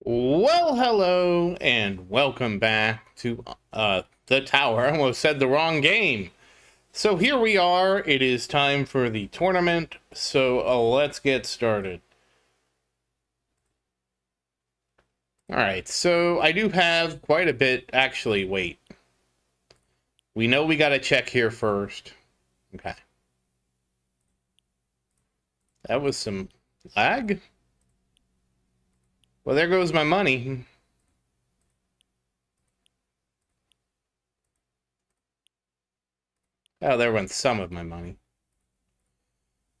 Well, hello, and welcome back to the tower. I almost said the wrong game. So here we are. It is time for the tournament. So let's get started. All right. So I do have quite a bit. Actually, wait. We know we got to check here first. Okay. That was some lag. Well, there goes my money. Oh, there went some of my money.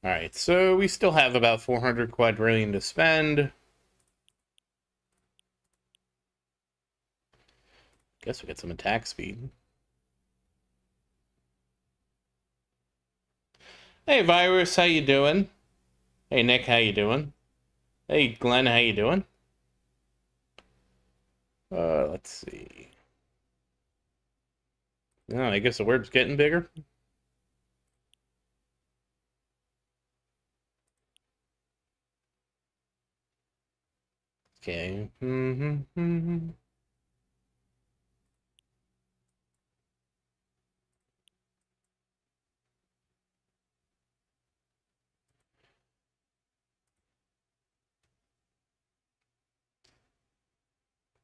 All right, so we still have about 400 quadrillion to spend. Guess we get some attack speed. Hey, Virus, how you doing? Hey, Nick, how you doing? Hey, Glenn, how you doing? Let's see. Oh, I guess the word's getting bigger. Okay.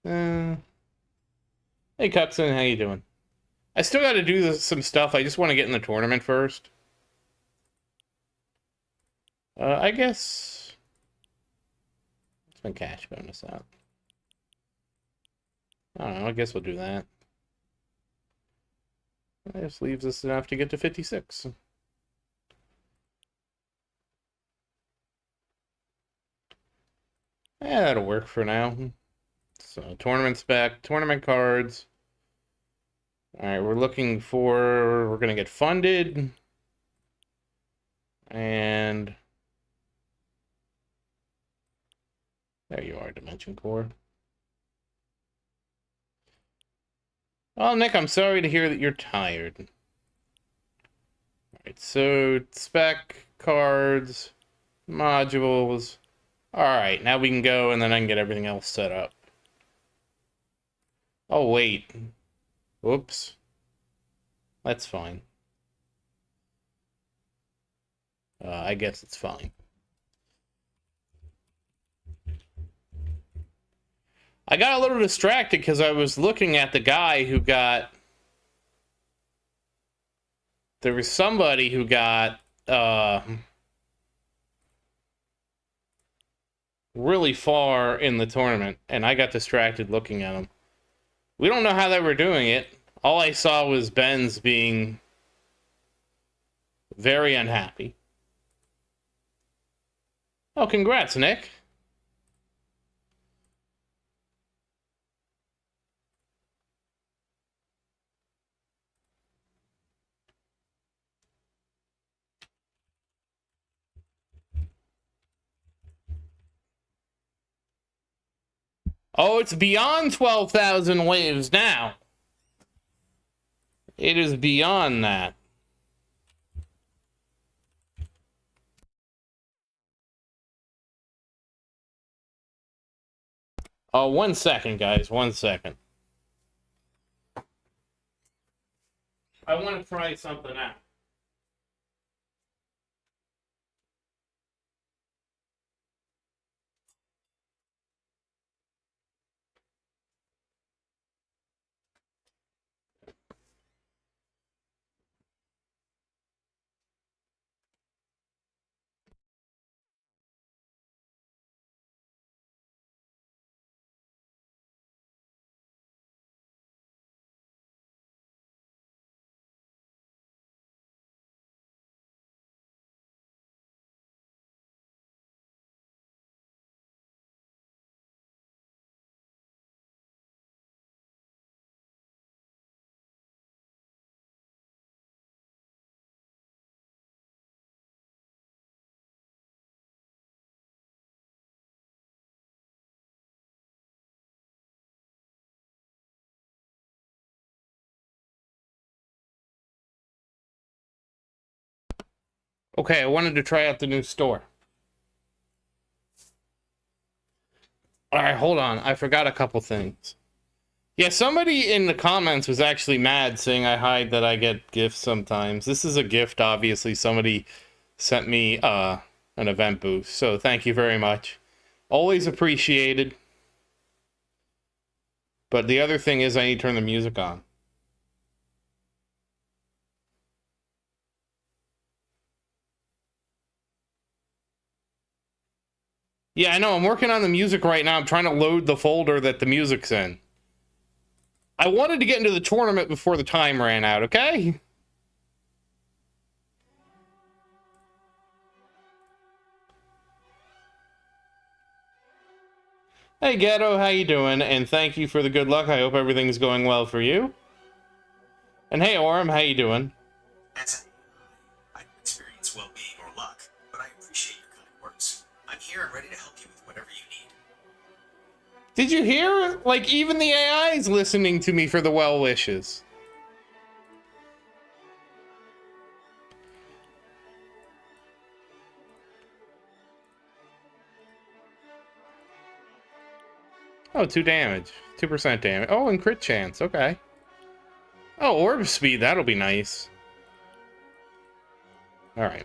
Uh, hey, Cuxon, how you doing? I still got to do some stuff. I just want to get in the tournament first. I guess let's my cash bonus out. I don't know. I guess we'll do that. That just leaves us enough to get to 56. Yeah, that'll work for now. So tournament spec, tournament cards. All right, we're going to get funded. And there you are, Dimension Core. Oh, Nick, I'm sorry to hear that you're tired. All right, so spec, cards, modules. All right, now we can go and then I can get everything else set up. Oh, wait. Whoops. That's fine. I guess it's fine. I got a little distracted because I was looking at the guy who got... There was somebody who got really far in the tournament, and I got distracted looking at him. We don't know how they were doing it. All I saw was Ben's being very unhappy. Oh, congrats, Nick. Oh, it's beyond 12,000 waves now. It is beyond that. Oh, 1 second, guys. 1 second. I want to try something out. Okay, I wanted to try out the new store. All right, hold on. I forgot a couple things. Yeah, somebody in the comments was actually mad saying I hide that I get gifts sometimes. This is a gift, obviously. Somebody sent me an event boost, so thank you very much. Always appreciated. But the other thing is I need to turn the music on. Yeah, I know. I'm working on the music right now. I'm trying to load the folder that the music's in. I wanted to get into the tournament before the time ran out, okay? Hey, Ghetto, how you doing? And thank you for the good luck. I hope everything's going well for you. And hey, Orem, how you doing? I don't experience well-being or luck, but I appreciate your kind words. I'm here and ready to help you with whatever you need. Did you hear? Like, even the AI is listening to me for the well wishes. Oh, 2 damage. 2% damage. Oh, and crit chance. Okay. Oh, orb speed. That'll be nice. Alright.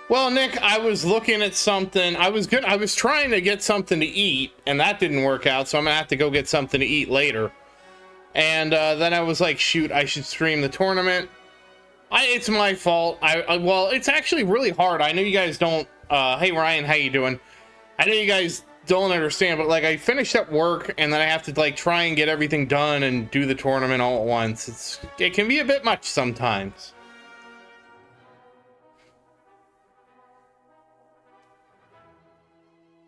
Well, Nick, I was looking at something. I was trying to get something to eat, and that didn't work out, so I'm gonna have to go get something to eat later. And then I was like, shoot, I should stream the tournament. It's my fault. Well, it's actually really hard. I know you guys don't. Hey Ryan, how you doing? I know you guys don't understand, but like I finished up work and then I have to like try and get everything done and do the tournament all at once. It can be a bit much sometimes.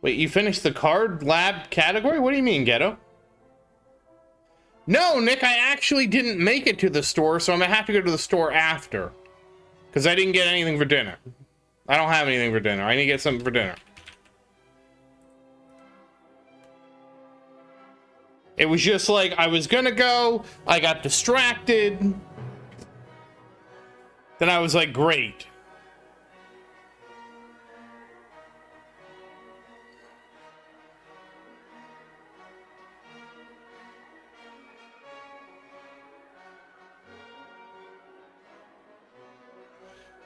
Wait, you finished the card lab category? What do you mean, Ghetto? No, Nick, I actually didn't make it to the store, so I'm gonna have to go to the store after. Because I didn't get anything for dinner. I don't have anything for dinner. I need to get something for dinner. It was just like, I was gonna go, I got distracted. Then I was like, great.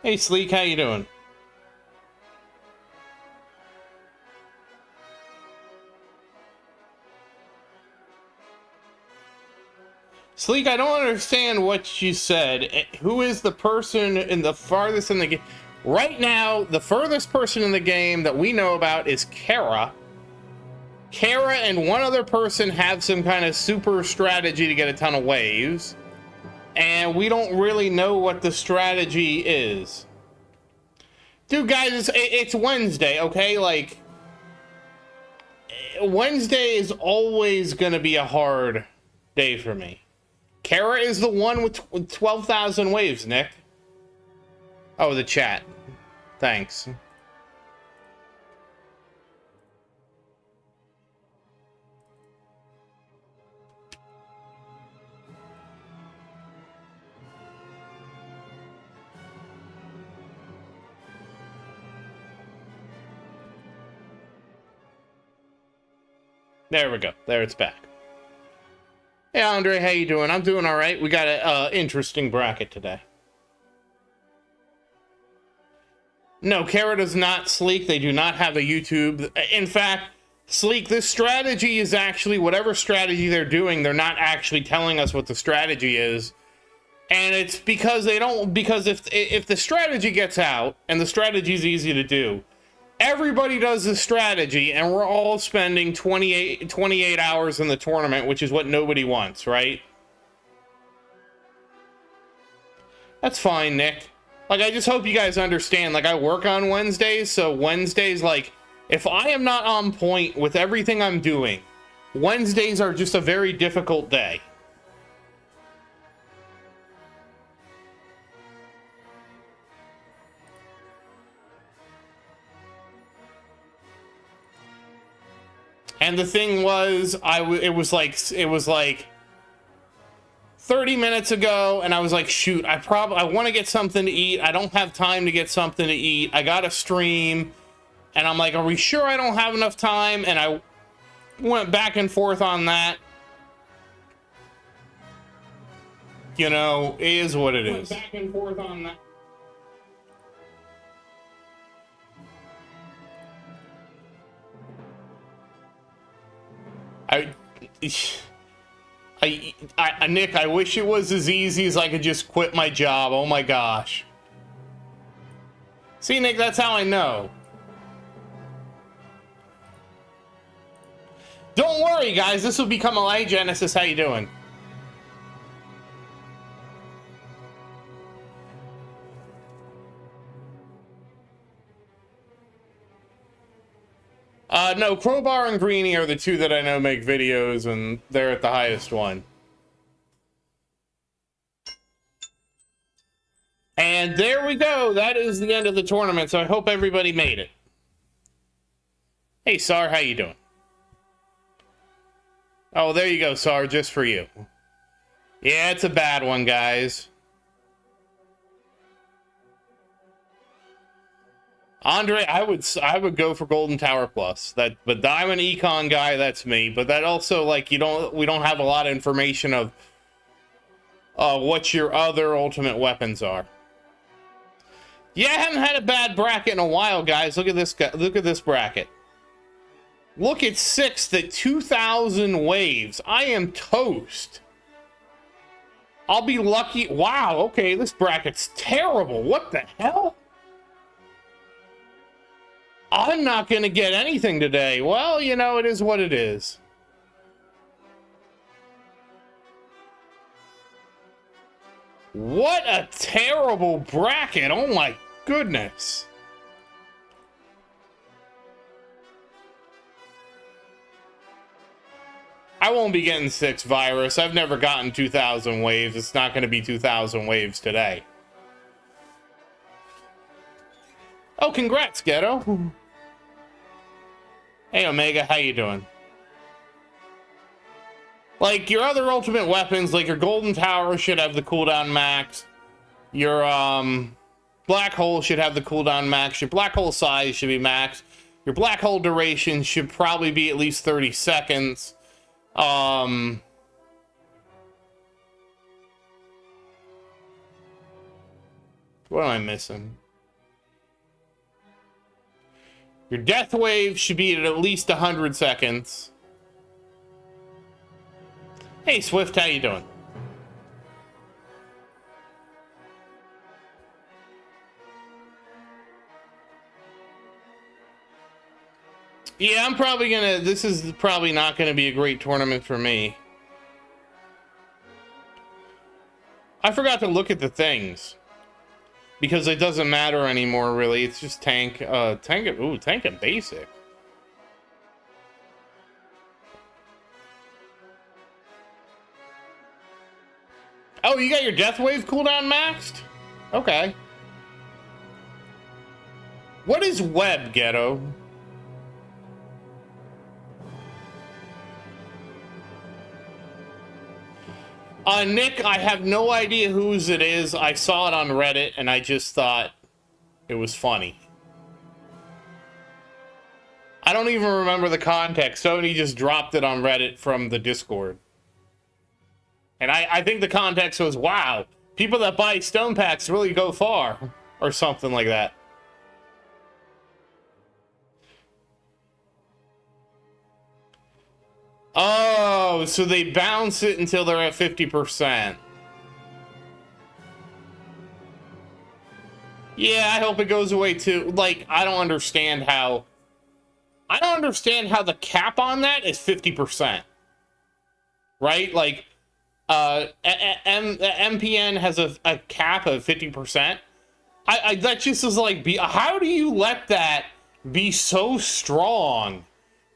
Hey, Sleek, how you doing? Sleek, I don't understand what you said. Who is the person in the farthest in the game? Right now, the furthest person in the game that we know about is Kara. Kara and one other person have some kind of super strategy to get a ton of waves. And we don't really know what the strategy is. Dude, guys, it's Wednesday, okay? Like, Wednesday is always going to be a hard day for me. Kara is the one with 12,000 waves, Nick. Oh, the chat. Thanks. There we go. There, it's back. Hey, Andre, how you doing? I'm doing all right. We got an interesting bracket today. No, Kara does not Sleek. They do not have a YouTube. In fact, Sleek, this strategy is actually, whatever strategy they're doing, they're not actually telling us what the strategy is. And it's because they don't, because if the strategy gets out, and the strategy is easy to do, everybody does the strategy, and we're all spending 28 hours in the tournament, which is what nobody wants, right? That's fine, Nick. Like, I just hope you guys understand, like, I work on Wednesdays, so Wednesdays, like, if I am not on point with everything I'm doing, Wednesdays are just a very difficult day. And the thing was, it was like 30 30 minutes ago, and I was like, shoot, I want to get something to eat. I don't have time to get something to eat. I got to stream. And I'm like, are we sure I don't have enough time? And I went back and forth on that. You know, it is what it is. Back and forth on that. Nick, I wish it was as easy as I could just quit my job. Oh my gosh. See, Nick, that's how I know. Don't worry, guys. This will become a light. Genesis, how you doing? No, Crowbar and Greenie are the two that I know make videos, and they're at the highest one. And there we go. That is the end of the tournament, so I hope everybody made it. Hey, Sar, how you doing? Oh, there you go, Sar, just for you. Yeah, it's a bad one, guys. Andre, I would go for Golden Tower Plus. But Diamond Econ guy, that's me. But that also, like, we don't have a lot of information of what your other ultimate weapons are. Yeah, I haven't had a bad bracket in a while, guys. Look at this guy. Look at this bracket. Look at 6th at 2,000 waves. I am toast. I'll be lucky. Wow, okay, this bracket's terrible. What the hell? I'm not going to get anything today. Well, you know, it is what it is. What a terrible bracket. Oh my goodness. I won't be getting 6 virus. I've never gotten 2,000 waves. It's not going to be 2,000 waves today. Oh, congrats, Ghetto. Hey, Omega, how you doing? Like, your other ultimate weapons, like your Golden Tower should have the cooldown max. Your, Black Hole should have the cooldown max. Your Black Hole size should be max. Your Black Hole duration should probably be at least 30 seconds. What am I missing? Your death wave should be at least 100 seconds. Hey, Swift, how you doing? Yeah, I'm probably gonna... This is probably not gonna be a great tournament for me. I forgot to look at the things. Because it doesn't matter anymore, really. It's just tank, tank and basic. Oh, you got your death wave cooldown maxed? Okay. What is web, Ghetto? Nick, I have no idea whose it is. I saw it on Reddit, and I just thought it was funny. I don't even remember the context. Sony just dropped it on Reddit from the Discord. And I think the context was, wow, people that buy stone packs really go far. Or something like that. Oh, so they bounce it until they're at 50%. Yeah, I hope it goes away too. Like, I don't understand how the cap on that is 50%. Right? Like, MPN has a cap of 50%. That just is like, how do you let that be so strong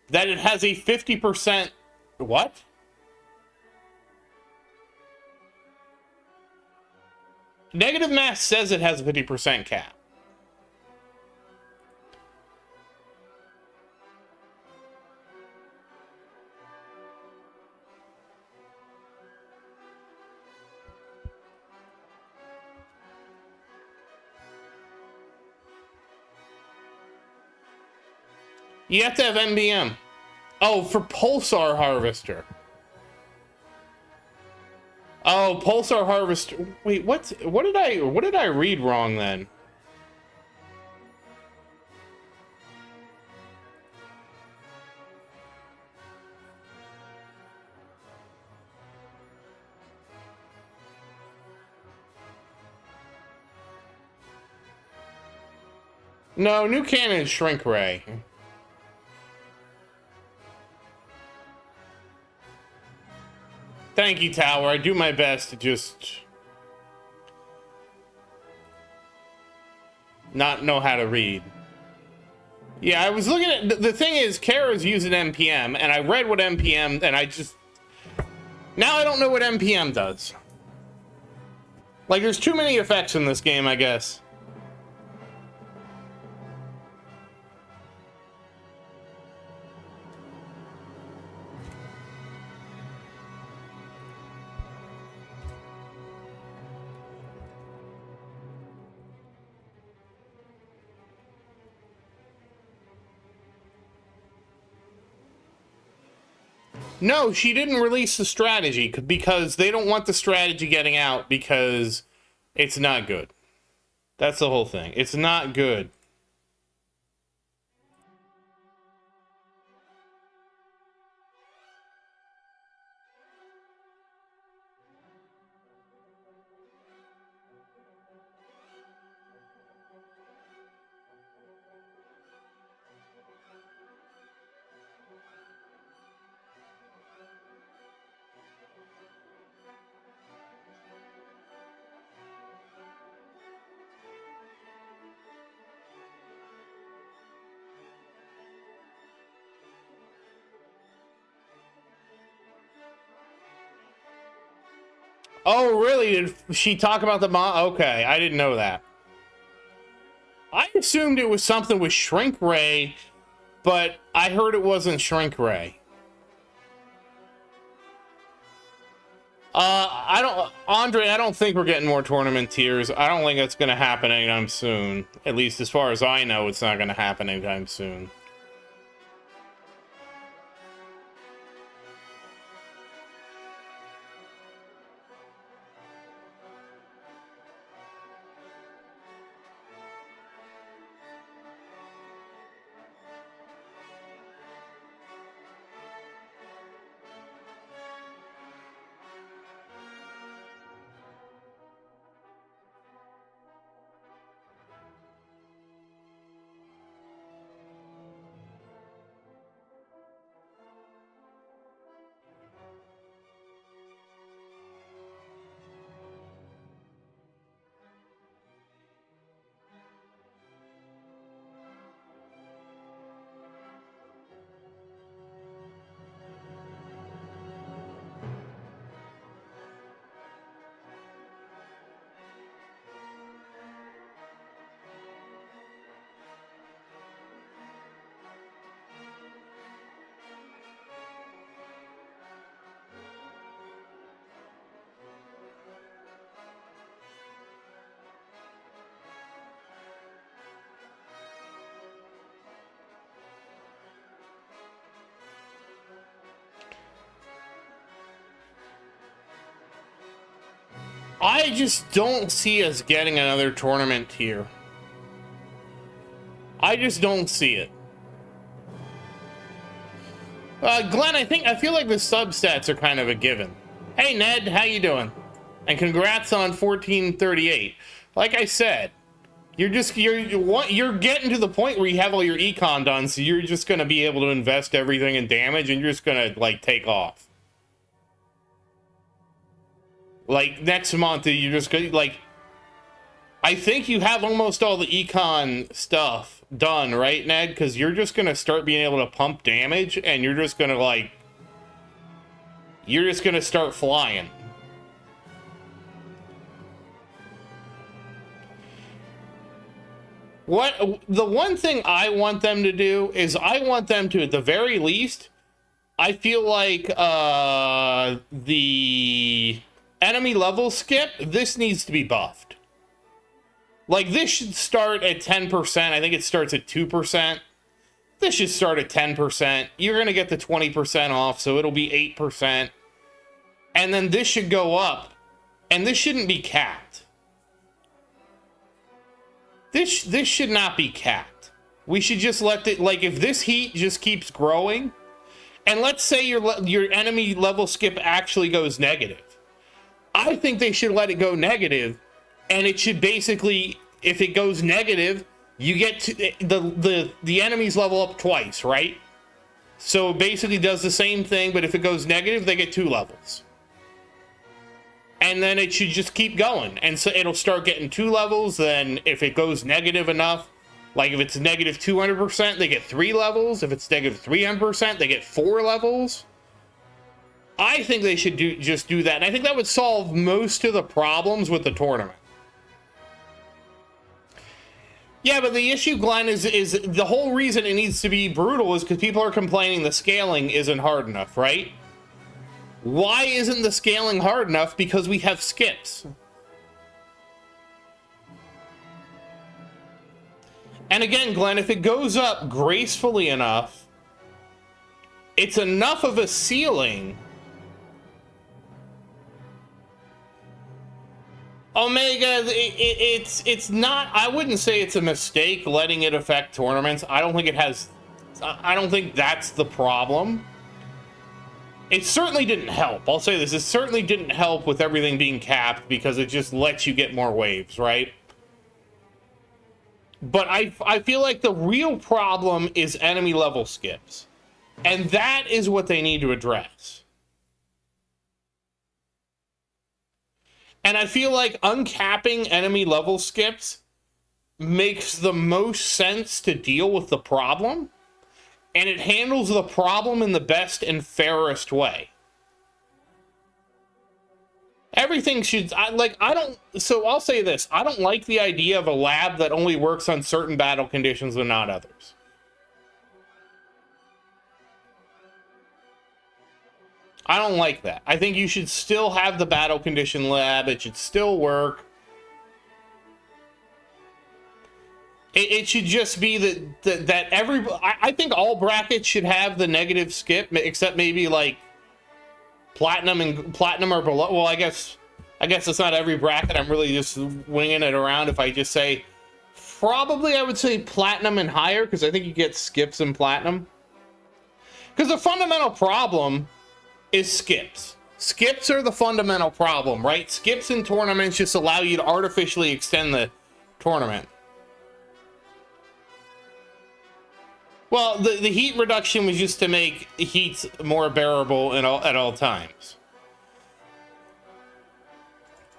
that it has a 50%? What? Negative Math says it has a 50% cap. You have to have NBM. Oh, for Pulsar Harvester. Oh, Pulsar Harvester. Wait, what did I read wrong then? No, new cannon is Shrink Ray. Thank you, Tower. I do my best to just not know how to read. Yeah, I was looking at... The thing is, Kara's using NPM, and I read what NPM, and I just... Now I don't know what NPM does. Like, there's too many effects in this game, I guess. No, she didn't release the strategy because they don't want the strategy getting out because it's not good. That's the whole thing. It's not good. Oh, really? Did she talk about the mod? Okay, I didn't know that. I assumed it was something with Shrink Ray, but I heard it wasn't Shrink Ray. Andre, I don't think we're getting more tournament tiers. I don't think that's going to happen anytime soon. At least as far as I know, it's not going to happen anytime soon. I just don't see us getting another tournament here. I just don't see it. Glenn, I feel like the substats are kind of a given. Hey Ned, how you doing? And congrats on 1438. Like I said, you're getting to the point where you have all your econ done, so you're just gonna be able to invest everything in damage, and you're just gonna like take off. Like, next month, you're just gonna, like... I think you have almost all the econ stuff done, right, Ned? Because you're just gonna start being able to pump damage, and you're just gonna, like... You're just gonna start flying. The one thing I want them to do is I want them to, at the very least, I feel like, the... enemy level skip, this needs to be buffed. Like, this should start at 10%. I think it starts at 2%. This should start at 10%. You're going to get the 20% off, so it'll be 8%. And then this should go up. And this shouldn't be capped. This should not be capped. We should just let it, like, if this heat just keeps growing, and let's say your enemy level skip actually goes negative. I think they should let it go negative, and it should basically, if it goes negative, you get to the enemy's level up twice, right? So it basically does the same thing, but if it goes negative, they get 2 levels. And then it should just keep going. And so it'll start getting 2 levels. Then if it goes negative enough, like if it's negative 200%, they get 3 levels. If it's negative 300%, they get 4 levels. I think they should just do that. And I think that would solve most of the problems with the tournament. Yeah, but the issue, Glenn, is the whole reason it needs to be brutal is because people are complaining the scaling isn't hard enough, right? Why isn't the scaling hard enough? Because we have skips. And again, Glenn, if it goes up gracefully enough, it's enough of a ceiling. Omega, it's not, I wouldn't say it's a mistake letting it affect tournaments. I don't think that's the problem. It certainly didn't help. I'll say this, it certainly didn't help with everything being capped because it just lets you get more waves, right? But I feel like the real problem is enemy level skips. And that is what they need to address. And I feel like uncapping enemy level skips makes the most sense to deal with the problem. And it handles the problem in the best and fairest way. Everything should, so I'll say this. I don't like the idea of a lab that only works on certain battle conditions and not others. I don't like that. I think you should still have the battle condition lab. It should still work. It should just be that every... I think all brackets should have the negative skip, except maybe like platinum or below. Well, I guess it's not every bracket. I'm really just winging it around. If I just say, probably I would say platinum and higher, because I think you get skips in platinum. Because the fundamental problem is skips. Skips are the fundamental problem, right? Skips in tournaments just allow you to artificially extend the tournament. Well, the heat reduction was just to make heats more bearable at all times.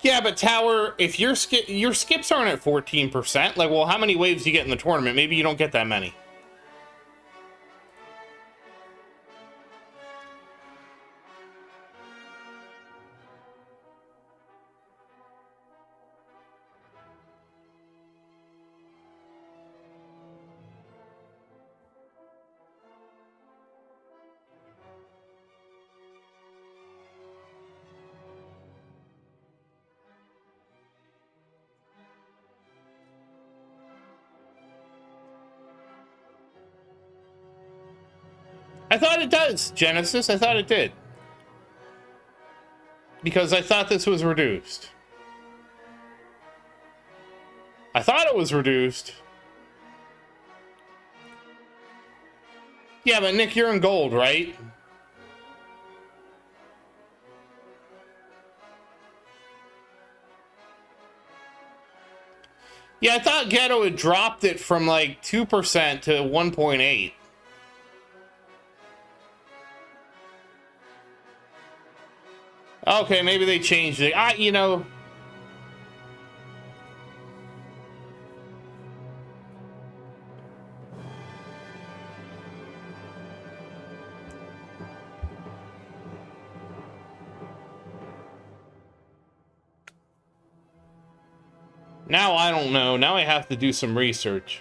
Yeah, but Tower, if your skips aren't at 14%, like, well, how many waves do you get in the tournament? Maybe you don't get that many. I thought it does, Genesis. I thought it did. Because I thought this was reduced. I thought it was reduced. Yeah, but Nick, you're in gold, right? Yeah, I thought Ghetto had dropped it from like 2% to 1.8. Okay, maybe they changed it. You know. Now I don't know. Now I have to do some research.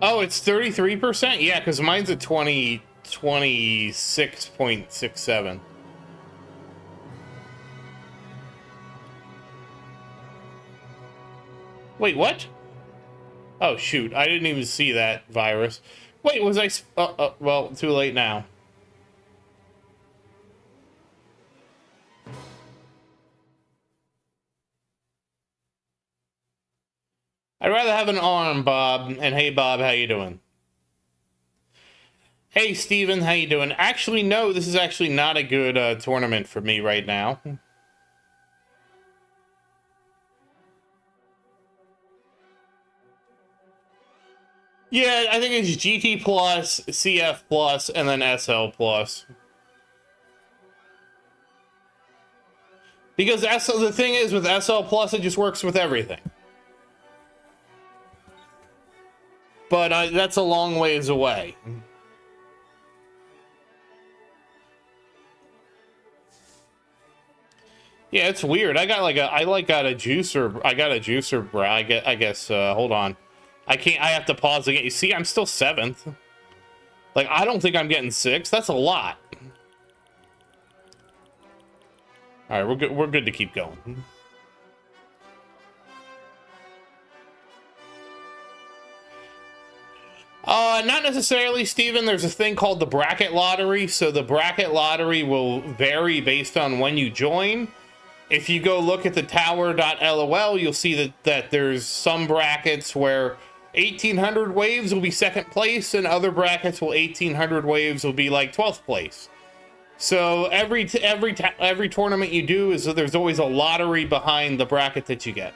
Oh, it's 33%? Yeah, because mine's at 26.67. Wait, what? Oh, shoot. I didn't even see that virus. Wait, was I... well, too late now. I'd rather have an arm, Bob. And hey, Bob, how you doing? Hey, Steven, how you doing? Actually, no, this is actually not a good tournament for me right now. Yeah, I think it's GT plus, CF plus, and then SL plus. Because the thing is, with SL plus, it just works with everything. But that's a long ways away. Yeah, it's weird. I got a juicer. I got a juicer. I guess. Hold on. I can't. I have to pause again. You see, I'm still 7th. Like, I don't think I'm getting 6th. That's a lot. All right, we're good. We're good to keep going. Not necessarily, Steven. There's a thing called the bracket lottery. So the bracket lottery will vary based on when you join. If you go look at the tower.lol, you'll see that there's some brackets where 1800 waves will be 2nd place, and other brackets will 1800 waves will be like 12th place. So every tournament you do is there's always a lottery behind the bracket that you get.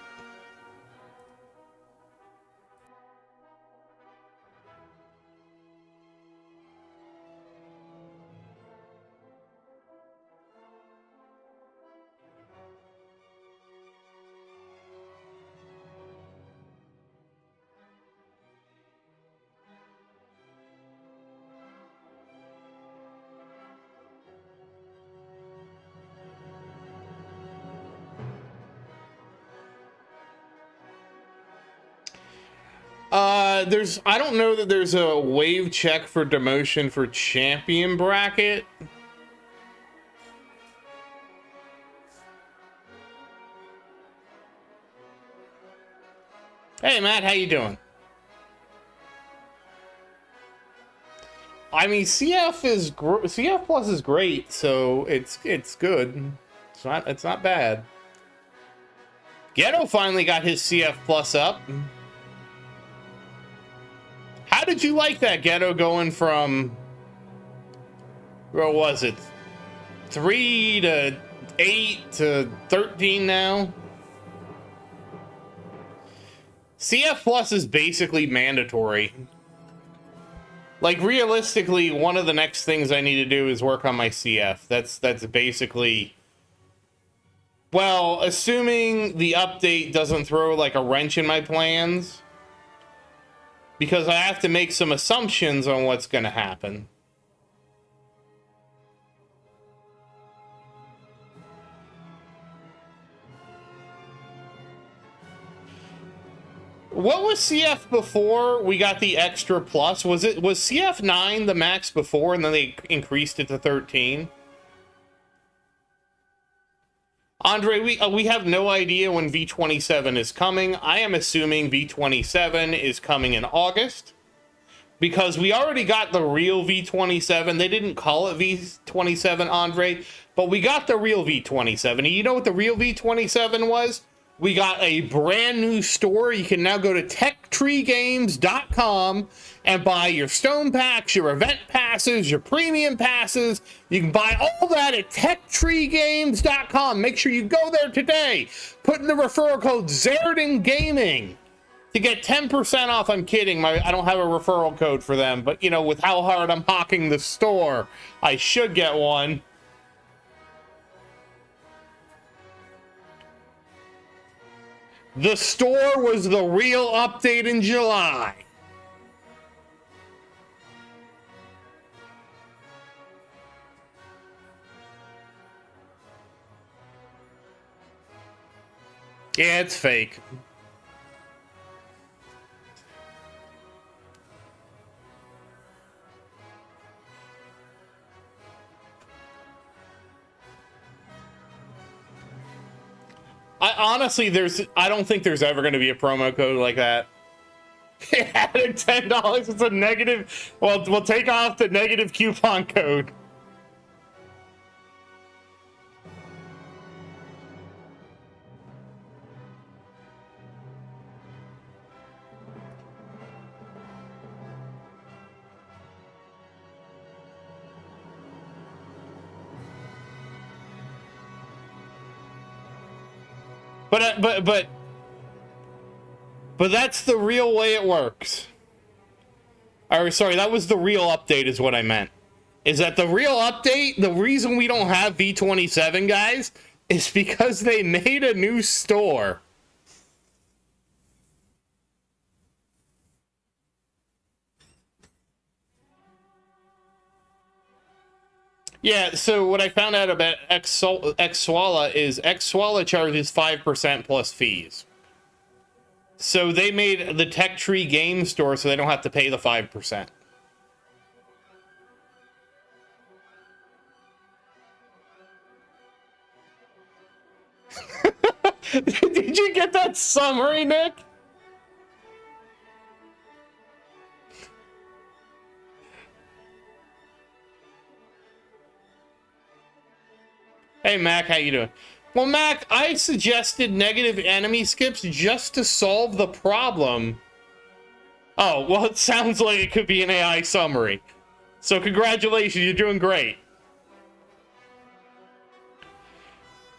I don't know that there's a wave check for demotion for champion bracket. Hey, Matt, how you doing? I mean, CF plus is great, so it's good. It's not bad. Ghetto finally got his CF plus up. How did you like that, Ghetto, going from, what was it, 3 to 8 to 13 now? CF plus is basically mandatory. Like, realistically, one of the next things I need to do is work on my CF. That's basically... Well, assuming the update doesn't throw, like, a wrench in my plans. Because I have to make some assumptions on what's going to happen. What was CF before we got the extra plus? Was CF 9 the max before and then they increased it to 13? Andre, we have no idea when V27 is coming. I am assuming V27 is coming in August. Because we already got the real V27. They didn't call it V27, Andre. But we got the real V27. And you know what the real V27 was? We got a brand new store. You can now go to techtreegames.com and buy your stone packs, your event passes, your premium passes. You can buy all that at techtreegames.com. Make sure you go there today. Put in the referral code Zerdin Gaming to get 10% off. I'm kidding. I don't have a referral code for them, but you know, with how hard I'm hawking the store, I should get one. The store was the real update in July. Yeah, it's fake. I honestly, I don't think there's ever going to be a promo code like that. Added $10. It's a negative. Well, we'll take off the negative coupon code. But that's the real way it works. Or sorry, that was the real update is what I meant. Is that the real update? The reason we don't have V27, guys, is because they made a new store. Yeah, so what I found out about Xwalla is Xwalla charges 5% plus fees. So they made the Tech Tree game store so they don't have to pay the 5%. Did you get that summary, Nick? Hey, Mac, how you doing? Well, Mac, I suggested negative enemy skips just to solve the problem. Oh, well, it sounds like it could be an AI summary. So congratulations, you're doing great.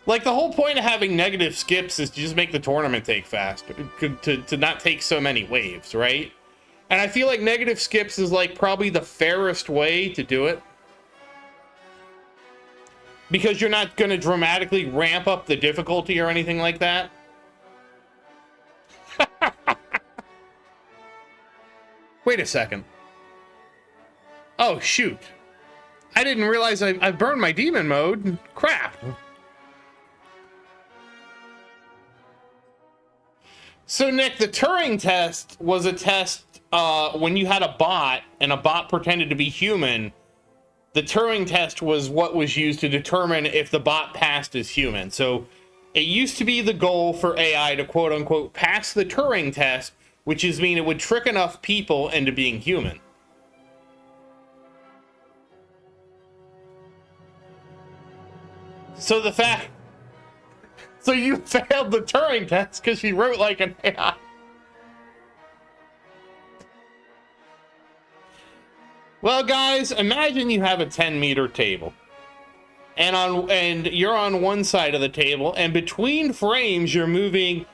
Like, the whole point of having negative skips is to just make the tournament take faster, to not take so many waves, right? And I feel like negative skips is, like, probably the fairest way to do it. Because you're not going to dramatically ramp up the difficulty or anything like that. Wait a second. Oh, shoot. I didn't realize I burned my demon mode. Crap. So, Nick, the Turing test was a test when you had a bot, and a bot pretended to be human. The Turing test was what was used to determine if the bot passed as human. So, it used to be the goal for AI to, quote-unquote, pass the Turing test, which is mean it would trick enough people into being human. So the fact... So you failed the Turing test because you wrote like an AI. Well, guys, imagine you have a 10-meter table. And you're on one side of the table, and between frames, you're moving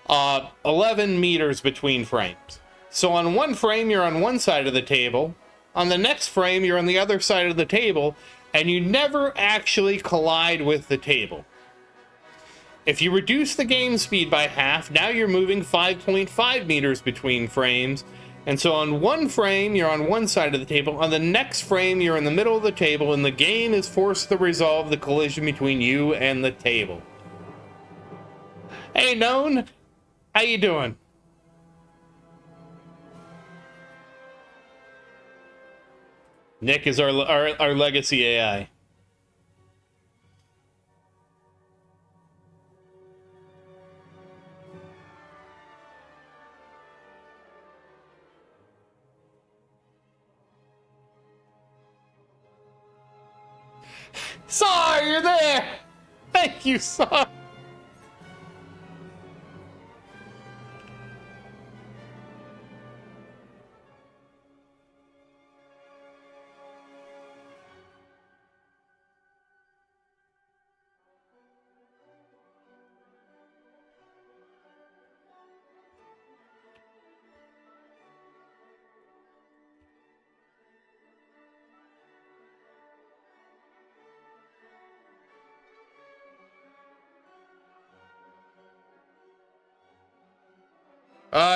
11 meters between frames. So on one frame, you're on one side of the table. On the next frame, you're on the other side of the table, and you never actually collide with the table. If you reduce the game speed by half, now you're moving 5.5 meters between frames. And so on one frame, you're on one side of the table. On the next frame, you're in the middle of the table, and the game is forced to resolve the collision between you and the table. Hey, Known. How you doing? Nick is our legacy AI. Sar, you're there! Thank you, Sar!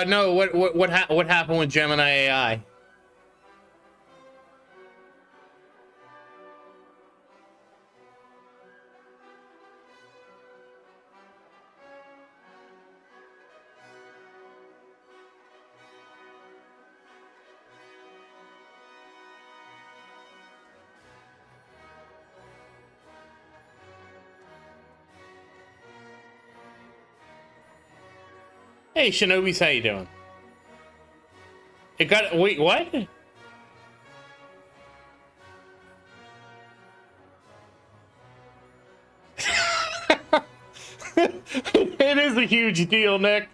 No, what happened with Gemini AI? Hey, Shinobi's, how you doing? It got... Wait, what? It is a huge deal, Nick.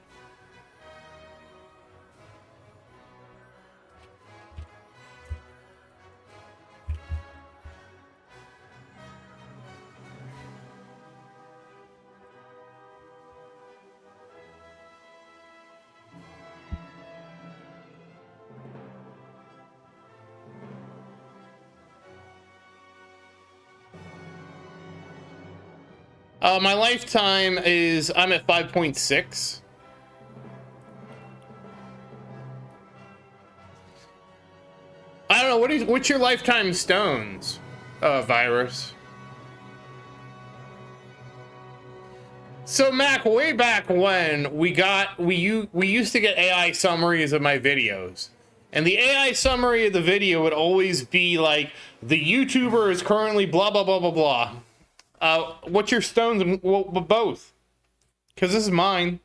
My lifetime is... I'm at 5.6. I don't know, what's your lifetime stones, Virus? So Mac, way back when we used to get AI summaries of my videos. And the AI summary of the video would always be like, the YouTuber is currently blah, blah, blah, blah, blah. What's your stones? Well, both. Because this is mine.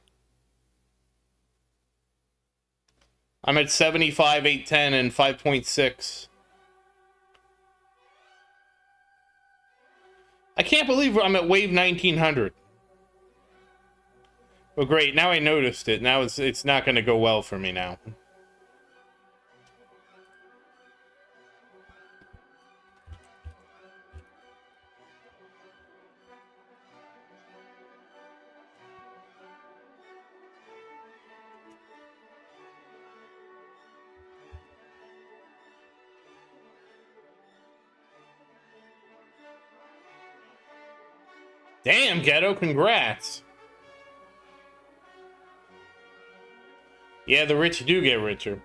I'm at 75, 810, and 5.6. I can't believe I'm at wave 1900. Well, great. Now I noticed it. Now it's not going to go well for me now. Damn, Ghetto, congrats. Yeah, the rich do get richer.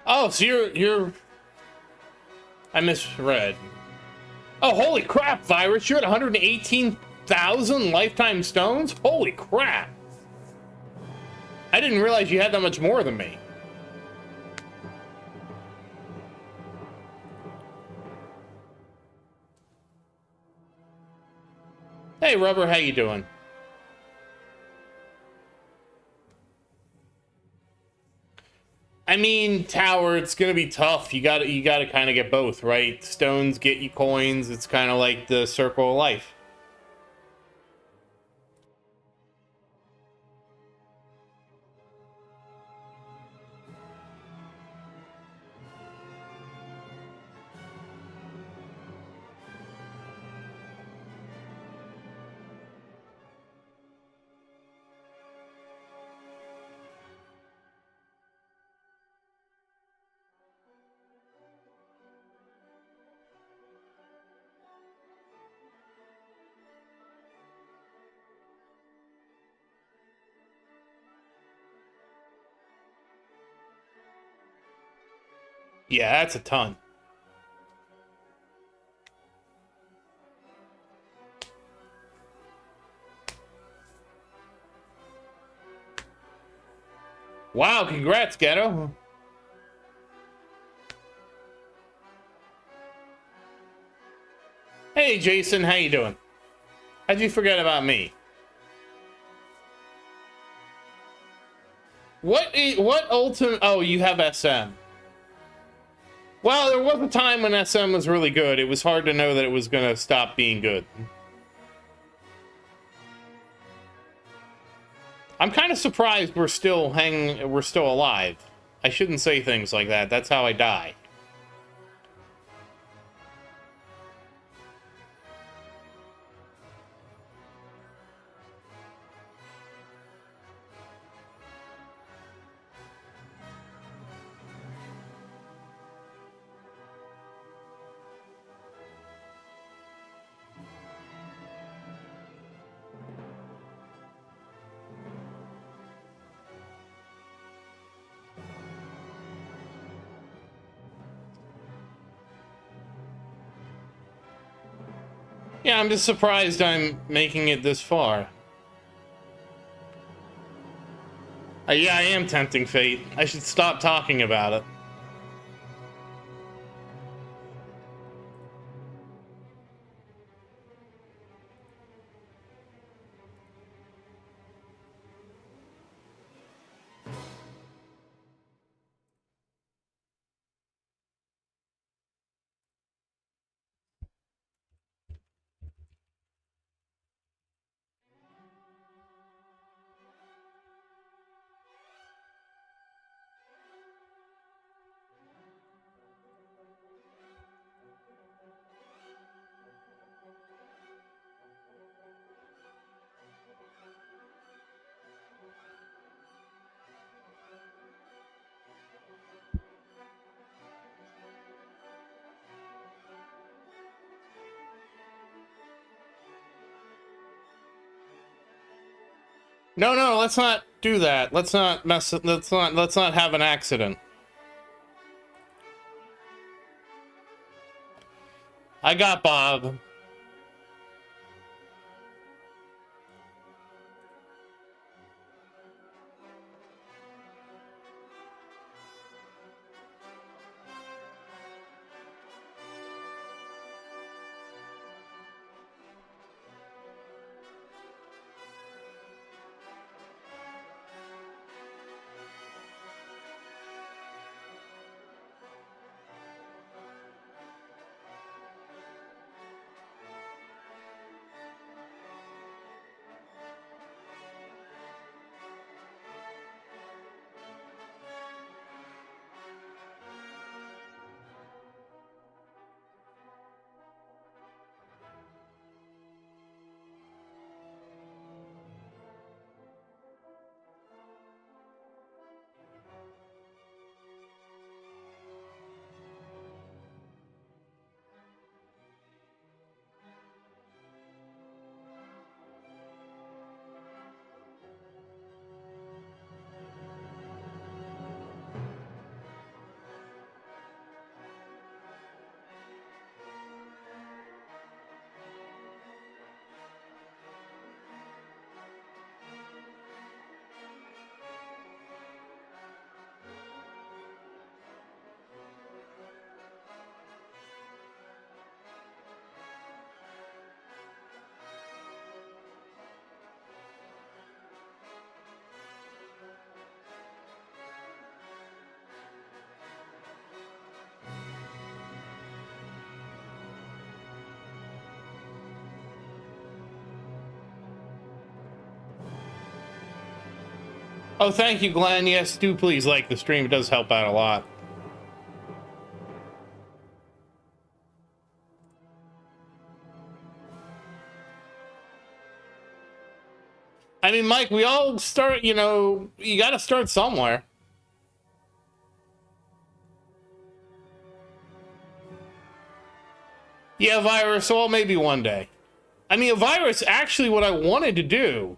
Oh, so you're... I misread. Oh, holy crap, Virus. You're at 118,000 lifetime stones? Holy crap. I didn't realize you had that much more than me. Hey, Rubber, how you doing? I mean, Tower, it's gonna be tough. You gotta kind of get both, right? Stones get you coins. It's kind of like the circle of life. Yeah, that's a ton. Wow, congrats, Ghetto. Hey, Jason, how you doing? How'd you forget about me? What ultimate? Oh, you have SM. Well, there was a time when SM was really good. It was hard to know that it was gonna stop being good. I'm kind of surprised we're still alive. I shouldn't say things like that. That's how I die. Yeah, I'm just surprised I'm making it this far. Yeah, I am tempting fate. I should stop talking about it. No, no, let's not do that. Let's not mess. Let's not have an accident. I got Bob. Oh, thank you, Glenn. Yes, do please like the stream. It does help out a lot. I mean, Mike, we all start, you know, you got to start somewhere. Yeah, virus, well, maybe one day. I mean, a virus, actually, what I wanted to do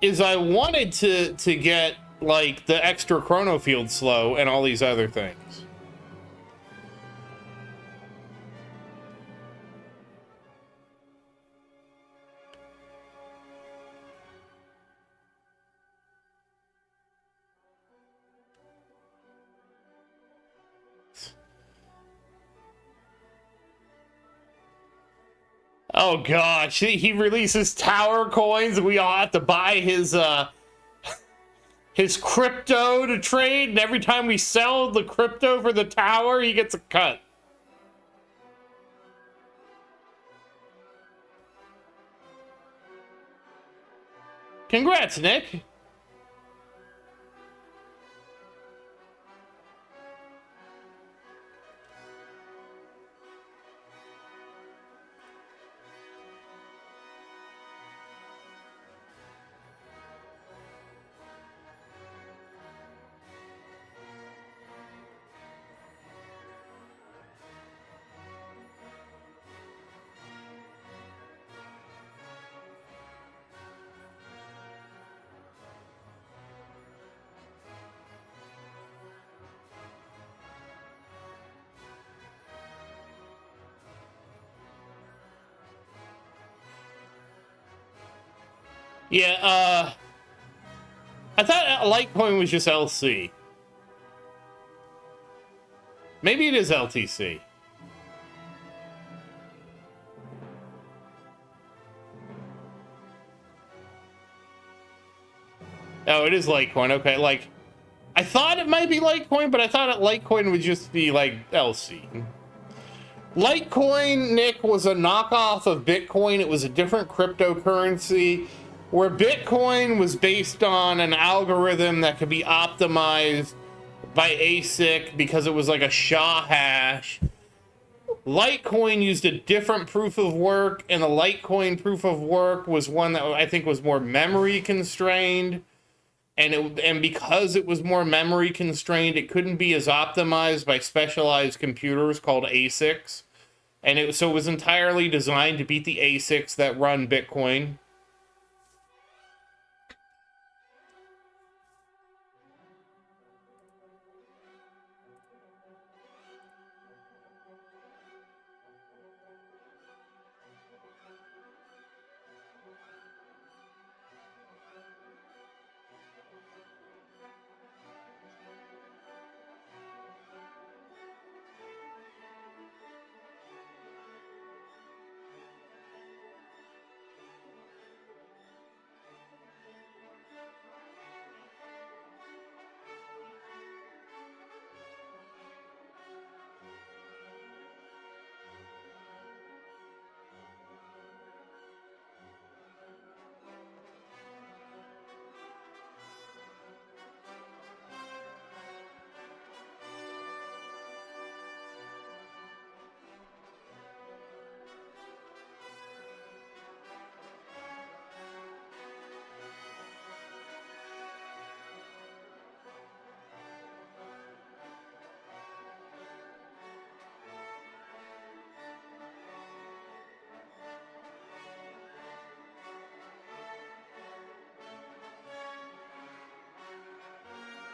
is I wanted to get, like, the extra chrono field slow and all these other things. Oh gosh, he releases tower coins and we all have to buy his crypto to trade, and every time we sell the crypto for the tower, he gets a cut. Congrats, Nick. Yeah, I thought Litecoin was just LC. Maybe it is LTC. Oh, it is Litecoin. Okay, like, I thought it might be Litecoin, but I thought Litecoin would just be, like, LC. Litecoin, Nick, was a knockoff of Bitcoin. It was a different cryptocurrency, where Bitcoin was based on an algorithm that could be optimized by ASIC because it was like a SHA hash. Litecoin used a different proof of work, and the Litecoin proof of work was one that I think was more memory constrained. And because it was more memory constrained, it couldn't be as optimized by specialized computers called ASICs. And so it was entirely designed to beat the ASICs that run Bitcoin.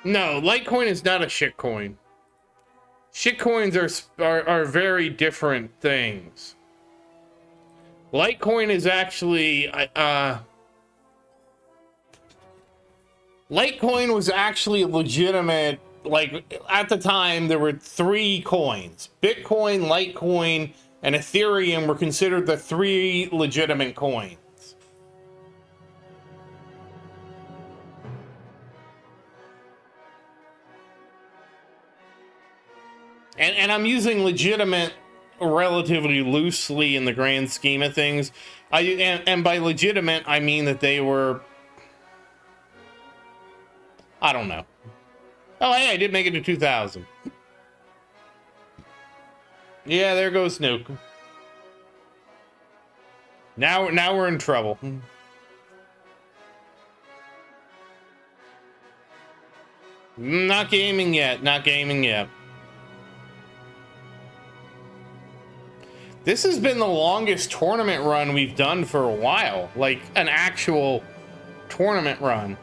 No, Litecoin is not a shitcoin. Shitcoins are very different things. Litecoin is actually Litecoin was actually legitimate. Like, at the time, there were 3 coins. Bitcoin, Litecoin, and Ethereum were considered the 3 legitimate coins. And I'm using legitimate relatively loosely in the grand scheme of things. And by legitimate, I mean that they were, I don't know. Oh, hey, I did make it to 2,000. Yeah, there goes Snook. Now we're in trouble. Not gaming yet. Not gaming yet. This has been the longest tournament run we've done for a while. Like, an actual tournament run.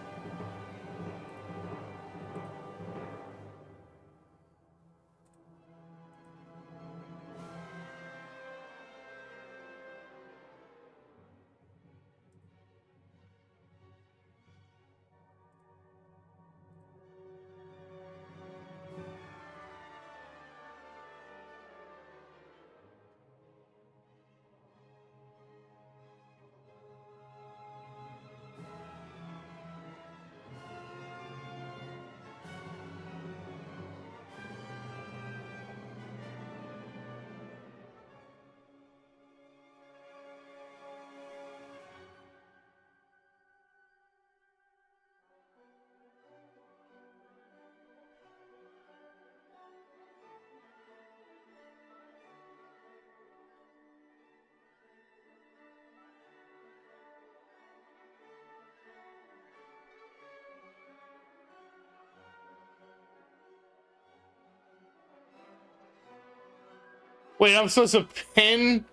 Wait, I'm supposed to pin?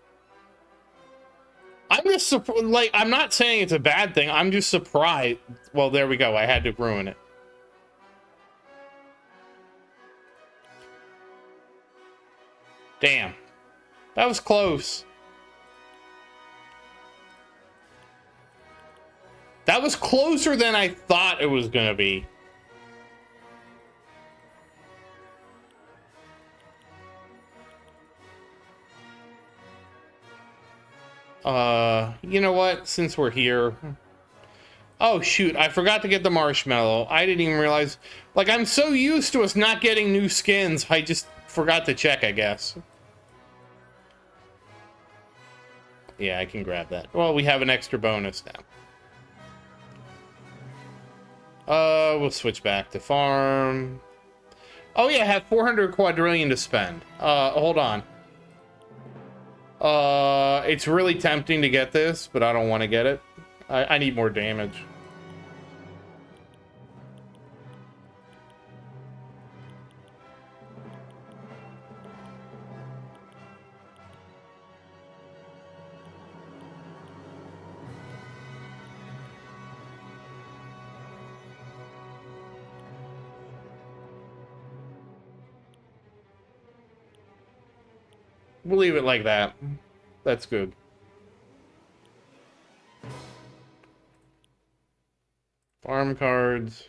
I'm just like, I'm not saying it's a bad thing. I'm just surprised. Well, there we go. I had to ruin it. Damn. That was close. That was closer than I thought it was going to be. You know what? Since we're here. Oh, shoot. I forgot to get the marshmallow. I didn't even realize. Like, I'm so used to us not getting new skins. I just forgot to check, I guess. Yeah, I can grab that. Well, we have an extra bonus now. We'll switch back to farm. Oh, yeah, I have 400 quadrillion to spend. Hold on. It's really tempting to get this, but I don't want to get it. I need more damage. We'll leave it like that. That's good. Farm cards.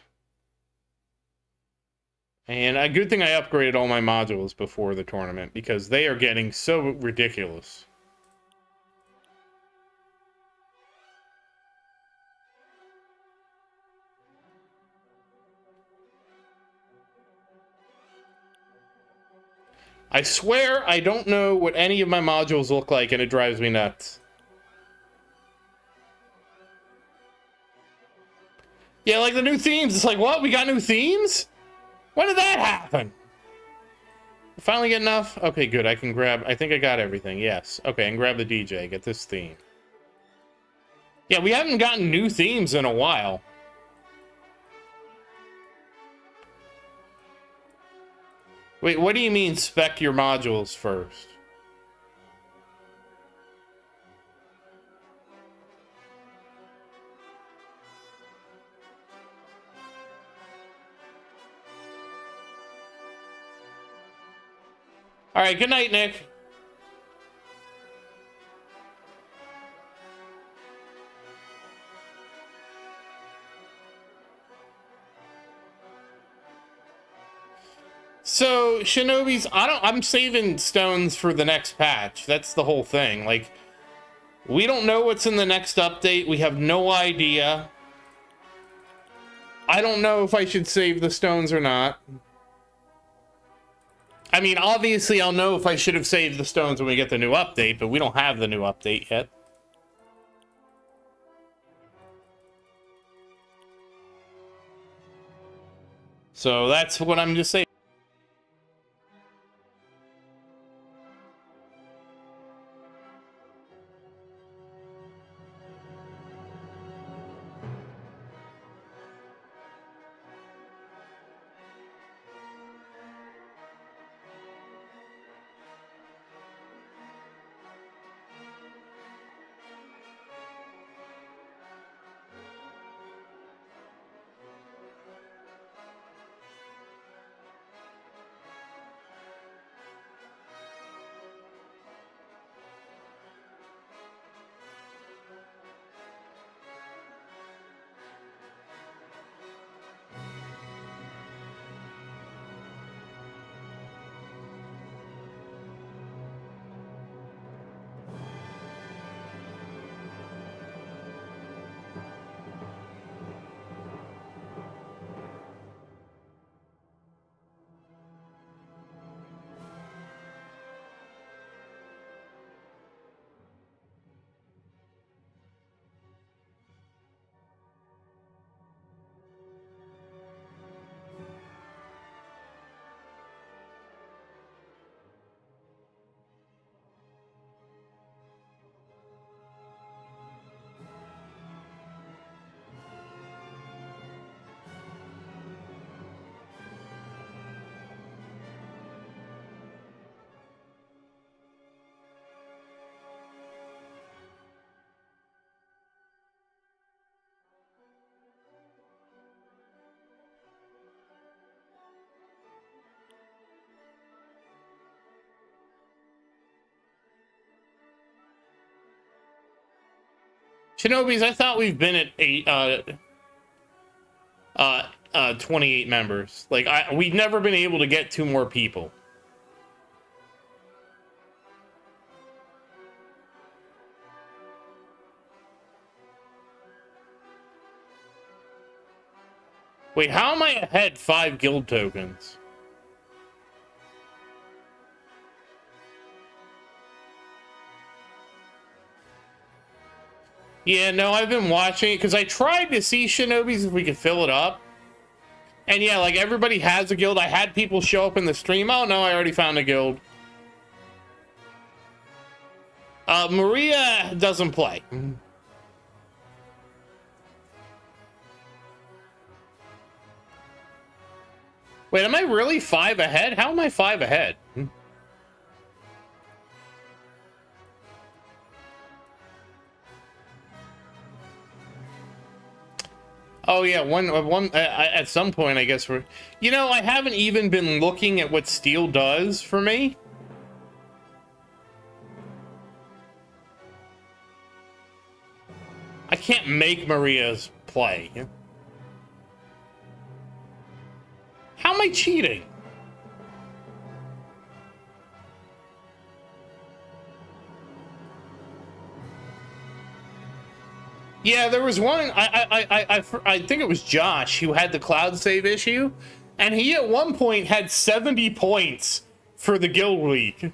And a good thing I upgraded all my modules before the tournament, because they are getting so ridiculous. I swear I don't know what any of my modules look like, and it drives me nuts. Yeah, like the new themes. It's like, what? We got new themes? When did that happen? Finally get enough? Okay, good. I can grab... I think I got everything. Yes. Okay, and grab the DJ. Get this theme. Yeah, we haven't gotten new themes in a while. Wait, what do you mean spec your modules first? All right, good night, Nick. So, Shinobi's, I'm saving stones for the next patch. That's the whole thing. Like, we don't know what's in the next update. We have no idea. I don't know if I should save the stones or not. I mean, obviously, I'll know if I should have saved the stones when we get the new update, but we don't have the new update yet. So that's what I'm just saying. Shinobis, I thought we've been at 28 members. Like, we've never been able to get 2 more people. Wait, how am I ahead 5 guild tokens? Yeah, no, I've been watching it because I tried to see Shinobis if we could fill it up. And yeah, like everybody has a guild. I had people show up in the stream. Oh no, I already found a guild. Maria doesn't play. Wait, am I really 5 ahead? How am I 5 ahead? Oh yeah, at some point I guess we're. You know, I haven't even been looking at what steel does for me. I can't make Maria's play. How am I cheating? Yeah, there was one. I think it was Josh who had the cloud save issue, and he at one point had 70 points for the guild week.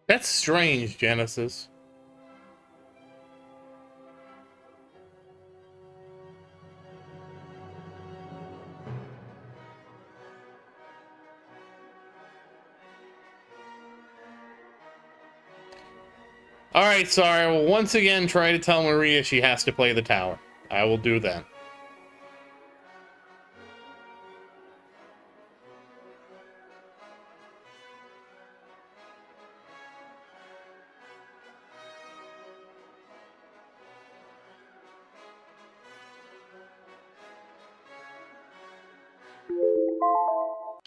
That's strange, Genesis. All right, sorry. I will once again try to tell Maria she has to play the tower. I will do that.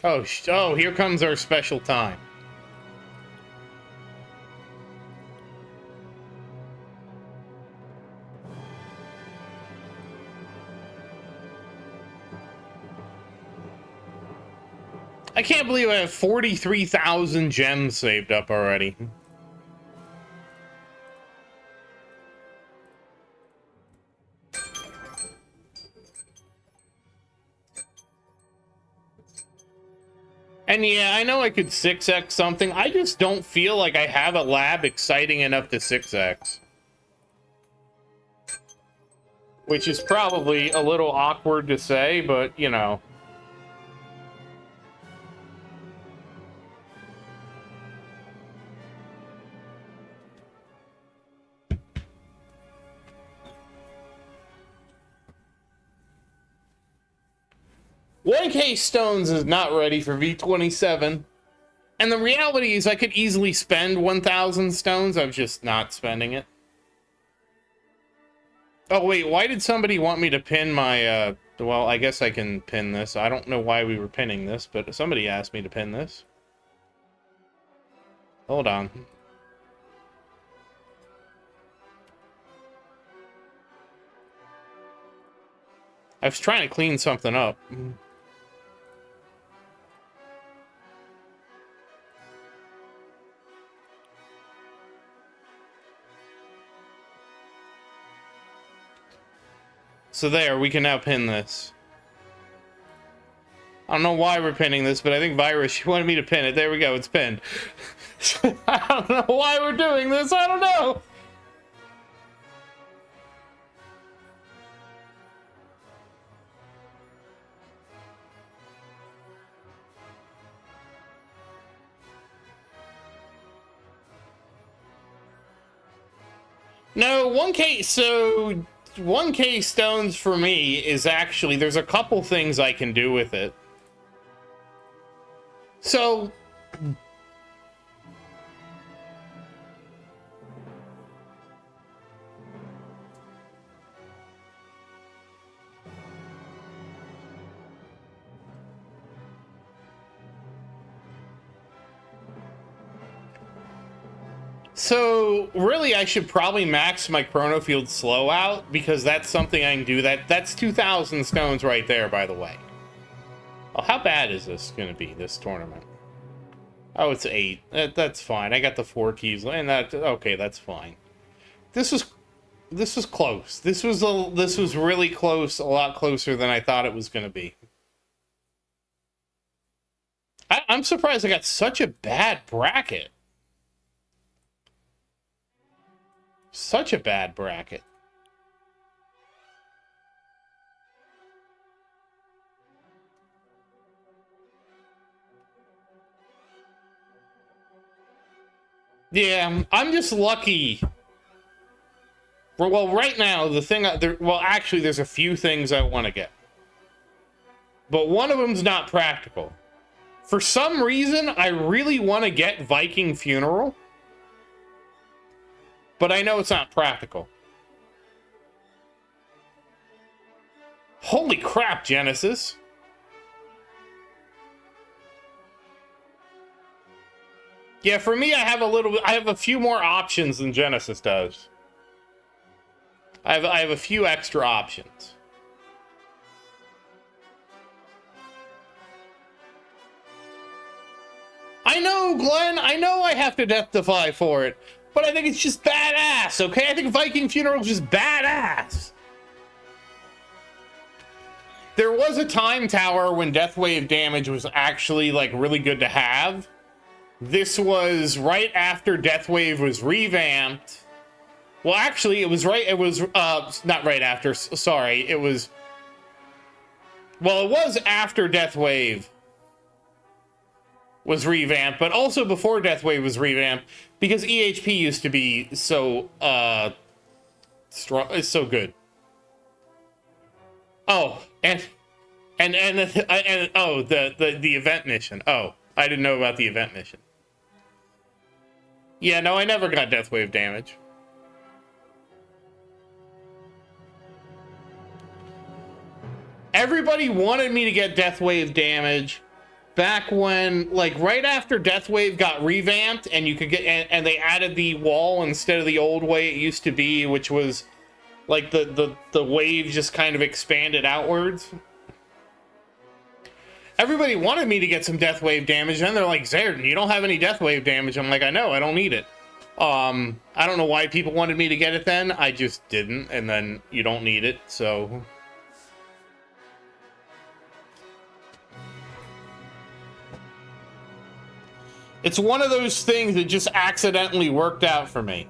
Oh, here comes our special time. I can't believe I have 43,000 gems saved up already. And yeah, I know I could 6x something. I just don't feel like I have a lab exciting enough to 6x. which is probably a little awkward to say, but, you know. $1K Stones is not ready for V27. And the reality is I could easily spend 1,000 stones. I'm just not spending it. Oh, wait, why did somebody want me to pin my, well, I guess I can pin this. I don't know why we were pinning this, but somebody asked me to pin this. Hold on. I was trying to clean something up. So there, we can now pin this. I don't know why we're pinning this, but I think Virus, she wanted me to pin it. There we go, it's pinned. I don't know why we're doing this, I don't know! No, 1K, so 1K stones for me is actually, there's a couple things I can do with it. So, really, I should probably max my Chrono Field slow out, because that's something I can do. That's 2,000 stones right there, by the way. Oh, how bad is this going to be, this tournament? Oh, it's 8. That's fine. I got the 4 keys, and that, okay, that's fine. This was close. This was really close, a lot closer than I thought it was going to be. I'm surprised I got such a bad bracket. Such a bad bracket. Yeah, I'm just lucky. Well, right now, the thing... well, actually, there's a few things I want to get. But one of them's not practical. For some reason, I really want to get Viking Funeral. But I know it's not practical. Holy crap, Genesis. Yeah, for me, I have a few more options than Genesis does. I have a few extra options. I know, Glenn. I know I have to Death Defy for it. But I think it's just badass, okay? I think Viking Funeral is just badass. There was a time tower when Death Wave damage was actually, like, really good to have. This was right after Death Wave was revamped. Well, actually, it was not right after, sorry. It was after Death Wave was revamped, but also before Death Wave was revamped, because EHP used to be so strong, it's so good. Oh, and oh, the event mission. Oh, I didn't know about the event mission. Yeah, no, I never got Death Wave damage. Everybody wanted me to get Death Wave damage back when, like, right after Death Wave got revamped and you could get, and they added the wall instead of the old way it used to be, which was like the wave just kind of expanded outwards. Everybody wanted me to get some Death Wave damage, and they're like, Zerdon, you don't have any Death Wave damage. I'm like, I know, I don't need it. I don't know why people wanted me to get it then. I just didn't, and then you don't need it, so... It's one of those things that just accidentally worked out for me.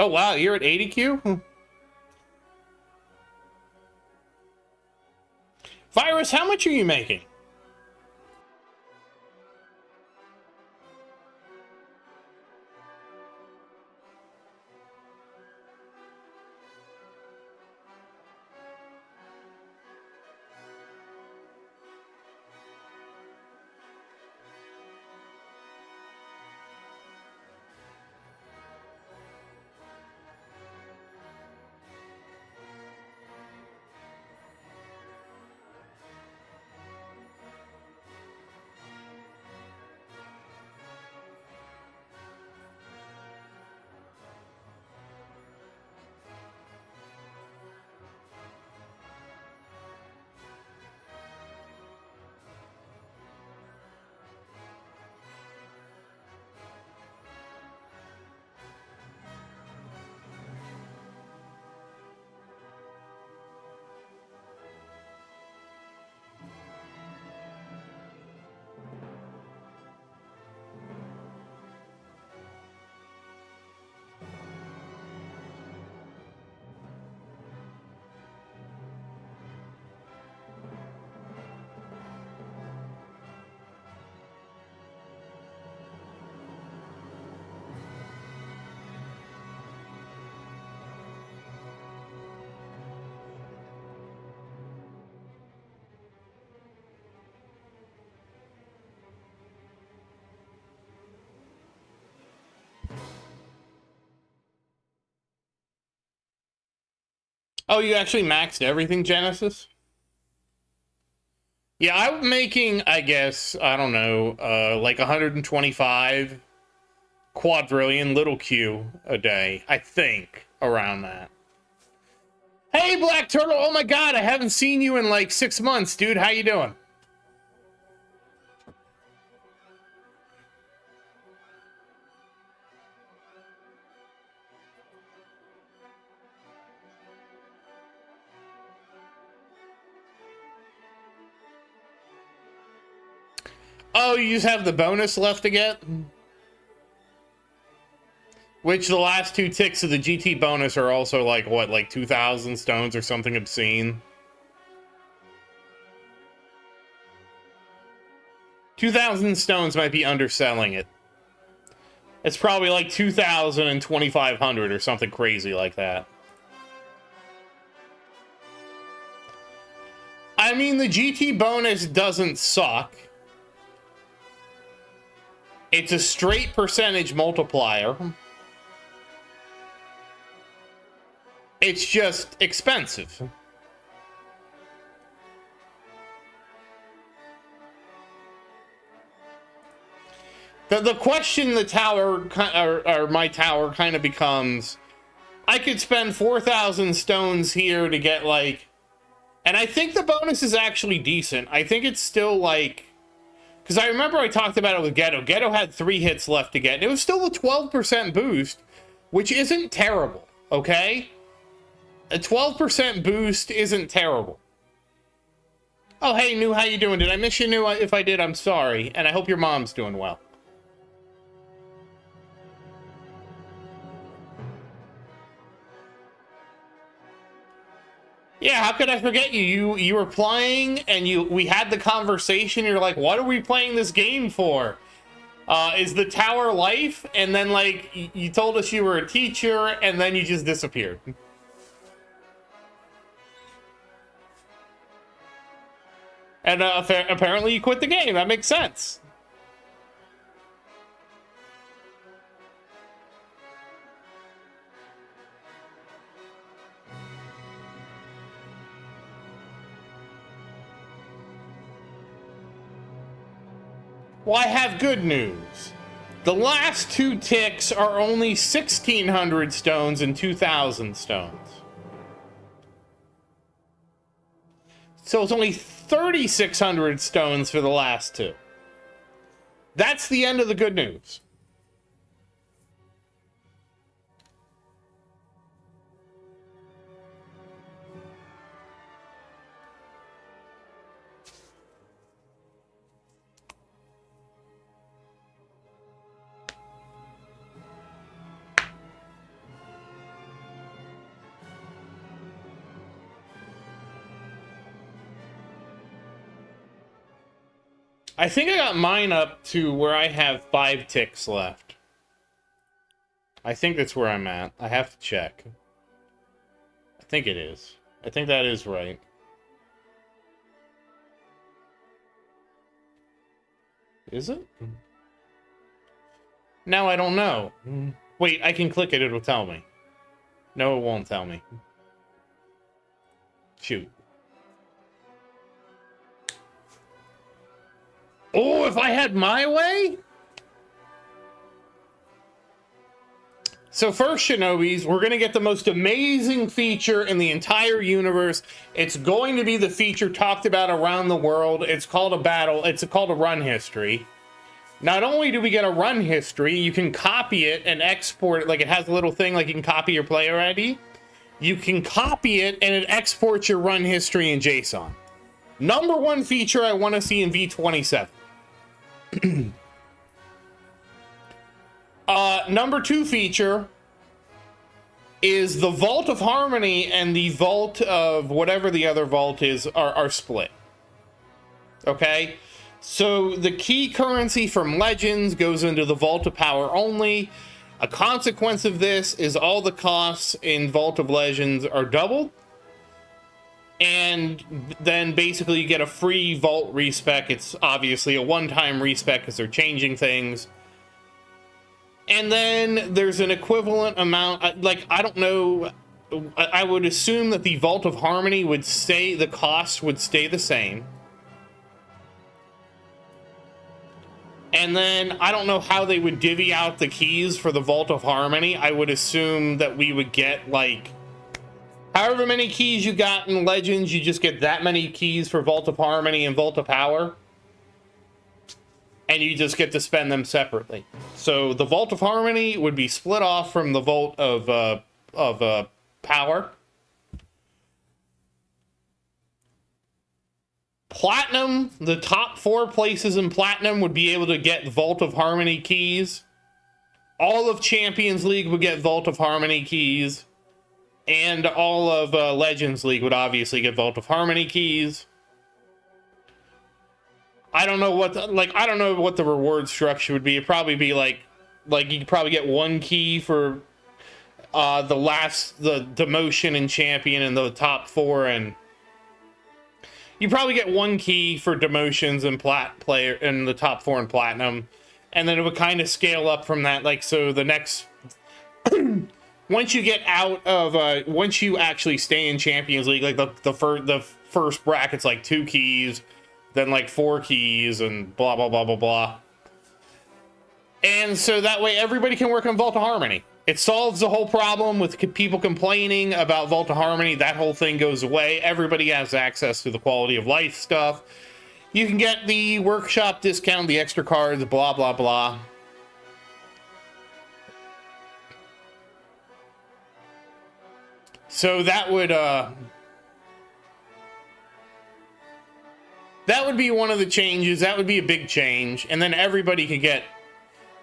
Oh, wow, you're at 80Q? Virus, how much are you making? Oh, you actually maxed everything, Genesis? Yeah, I'm making, I guess, I don't know, like 125 quadrillion little Q a day. I think around that. Hey, Black Turtle! Oh my God, I haven't seen you in like 6 months, dude. How you doing? Oh, you just have the bonus left to get? Which the last 2 ticks of the GT bonus are also like, what, like 2,000 stones or something obscene? 2,000 stones might be underselling it. It's probably like 2,000 and 2,500 or something crazy like that. I mean, the GT bonus doesn't suck. It's a straight percentage multiplier. It's just expensive. The question the tower, or my tower, kind of becomes, I could spend 4,000 stones here to get like, and I think the bonus is actually decent. I think it's still like, because I remember I talked about it with Ghetto. Ghetto had 3 hits left to get, and it was still a 12% boost, which isn't terrible, okay? A 12% boost isn't terrible. Oh, hey, New, how you doing? Did I miss you, New? If I did, I'm sorry, and I hope your mom's doing well. Yeah, how could I forget you? You were playing, and we had the conversation. You're like, "What are we playing this game for? Is the tower life?" And then like you told us you were a teacher, and then you just disappeared. And apparently you quit the game. That makes sense. Well, I have good news. The last 2 ticks are only 1,600 stones and 2,000 stones. So it's only 3,600 stones for the last 2. That's the end of the good news. I think I got mine up to where I have 5 ticks left. I think that's where I'm at. I have to check. I think it is. I think that is right. Is it? Now I don't know. Wait, I can click it, it'll tell me. No, it won't tell me. Shoot. Oh, if I had my way? So first, Shinobis, we're going to get the most amazing feature in the entire universe. It's going to be the feature talked about around the world. It's called a battle. It's called a run history. Not only do we get a run history, you can copy it and export it. Like, it has a little thing like you can copy your player ID. You can copy it and it exports your run history in JSON. Number one feature I want to see in V27. Number two feature is the Vault of Harmony and the Vault of whatever the other vault is are split. Okay? So the key currency from Legends goes into the Vault of Power only. A consequence of this is all the costs in Vault of Legends are doubled. And then basically you get a free Vault respec. It's obviously a one-time respec because they're changing things. And then there's an equivalent amount, like, I don't know, I would assume that the Vault of Harmony would stay, the cost would stay the same. And then I don't know how they would divvy out the keys for the Vault of Harmony. I would assume that we would get, like, however many keys you got in Legends, you just get that many keys for Vault of Harmony and Vault of Power. And you just get to spend them separately. So the Vault of Harmony would be split off from the Vault of Power. Platinum, the top 4 places in Platinum would be able to get Vault of Harmony keys. All of Champions League would get Vault of Harmony keys. And all of Legends League would obviously get Vault of Harmony keys. I don't know what I don't know what the reward structure would be. It'd probably be like you could probably get 1 key for the demotion and champion in the top 4, and you probably get 1 key for demotions and player in the top 4 in Platinum, and then it would kind of scale up from that. Like, so the next once you get out of once you actually stay in Champions League, like the first bracket's like 2 keys. Then like 4 keys and blah, blah, blah, blah, blah. And so that way everybody can work on Vault of Harmony. It solves the whole problem with people complaining about Vault of Harmony. That whole thing goes away. Everybody has access to the quality of life stuff. You can get the workshop discount, the extra cards, blah, blah, blah. So that would be one of the changes. That would be a big change. And then everybody could get...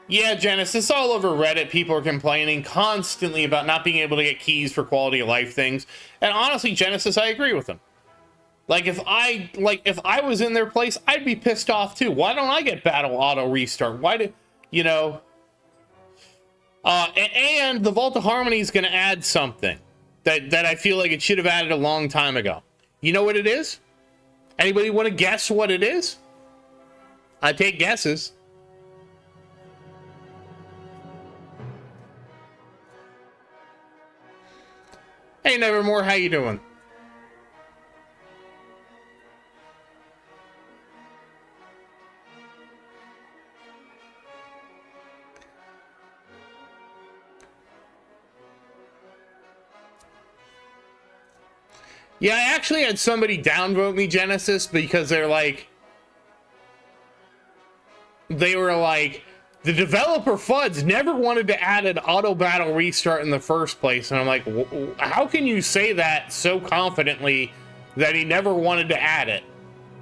Yeah, Genesis, all over Reddit, people are complaining constantly about not being able to get keys for quality of life things. And honestly, Genesis, I agree with them. Like, if I was in their place, I'd be pissed off too. Why don't I get battle auto restart? Why do... You know... and the Vault of Harmony is going to add something that I feel like it should have added a long time ago. You know what it is? Anybody want to guess what it is? I take guesses. Hey, Nevermore, how you doing? Yeah, I actually had somebody downvote me, Genesis, because they were like, the developer FUDs never wanted to add an auto battle restart in the first place. And I'm like, how can you say that so confidently that he never wanted to add it?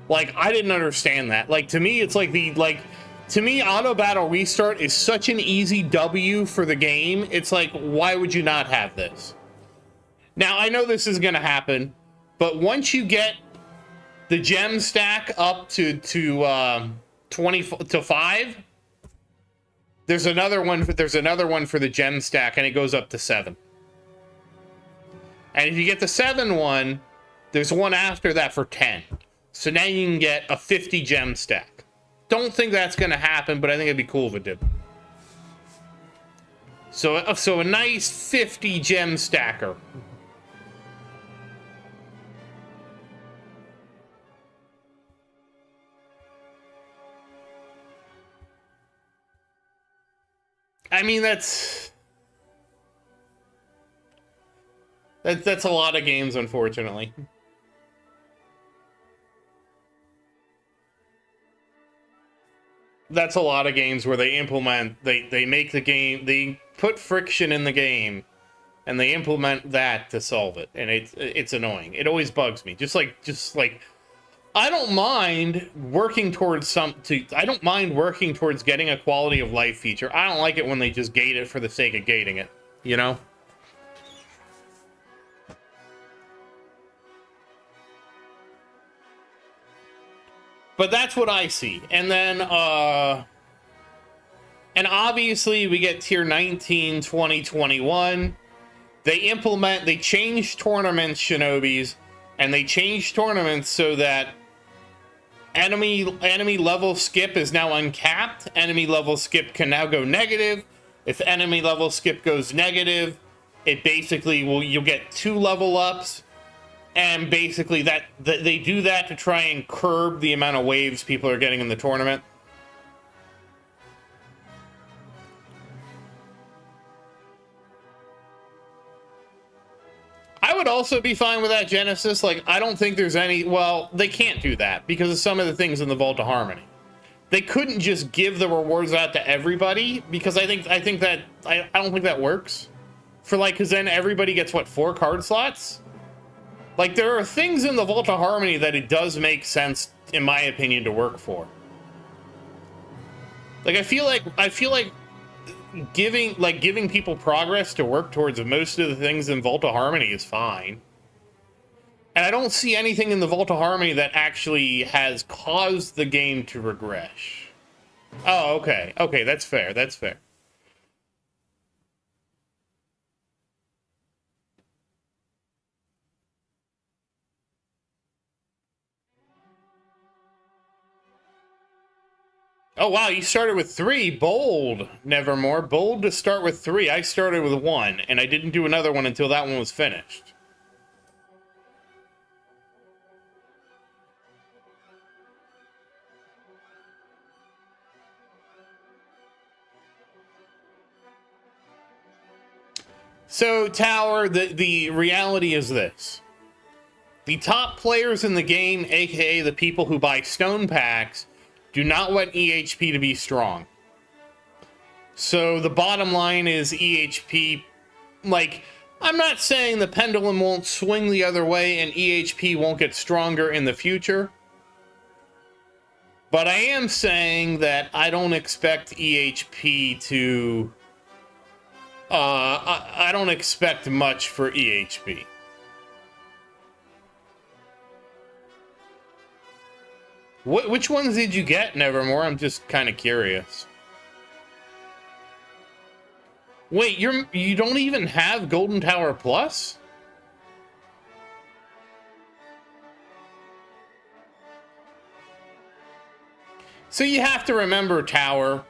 Like, I didn't understand that. Like, to me, it's like to me, auto battle restart is such an easy W for the game. It's like, why would you not have this? Now, I know this is going to happen. But once you get the gem stack up to 20 to 5. There's another one for the gem stack, and it goes up to 7. And if you get the 7 one, there's one after that for 10. So now you can get a 50 gem stack. Don't think that's going to happen, but I think it'd be cool if it did. So a nice 50 gem stacker. I mean, that's a lot of games, unfortunately. That's a lot of games where they implement, they make the game, they put friction in the game, and they implement that to solve it, and it's annoying. It always bugs me. Just like I don't mind working towards getting a quality of life feature. I don't like it when they just gate it for the sake of gating it, you know? But that's what I see. And then, and obviously we get tier 19, 20, 21. They change tournaments, Shinobis, and they change tournaments so that enemy level skip is now uncapped. Enemy level skip can now go negative. If enemy level skip goes negative, it basically you'll get 2 level ups. And basically they do that to try and curb the amount of waves people are getting in the tournament. I would also be fine with that, Genesis. Like, I don't think there's any... Well, they can't do that because of some of the things in the Vault of Harmony. They couldn't just give the rewards out to everybody because I don't think that works. Because then everybody gets, what, 4 card slots? Like, there are things in the Vault of Harmony that it does make sense, in my opinion, to work for. Like, I feel like giving people progress to work towards most of the things in Vault of Harmony is fine. And I don't see anything in the Vault of Harmony that actually has caused the game to regress. Oh, okay. Okay, that's fair. That's fair. Oh, wow, you started with 3. Bold, Nevermore. Bold to start with 3. I started with 1, and I didn't do another one until that one was finished. So, Tower, the reality is this. The top players in the game, aka the people who buy stone packs, do not want EHP to be strong. So the bottom line is EHP, like, I'm not saying the pendulum won't swing the other way and EHP won't get stronger in the future. But I am saying that I don't expect EHP to... I don't expect much for EHP. Which ones did you get, Nevermore? I'm just kind of curious. Wait, you don't even have Golden Tower Plus? So you have to remember, Tower,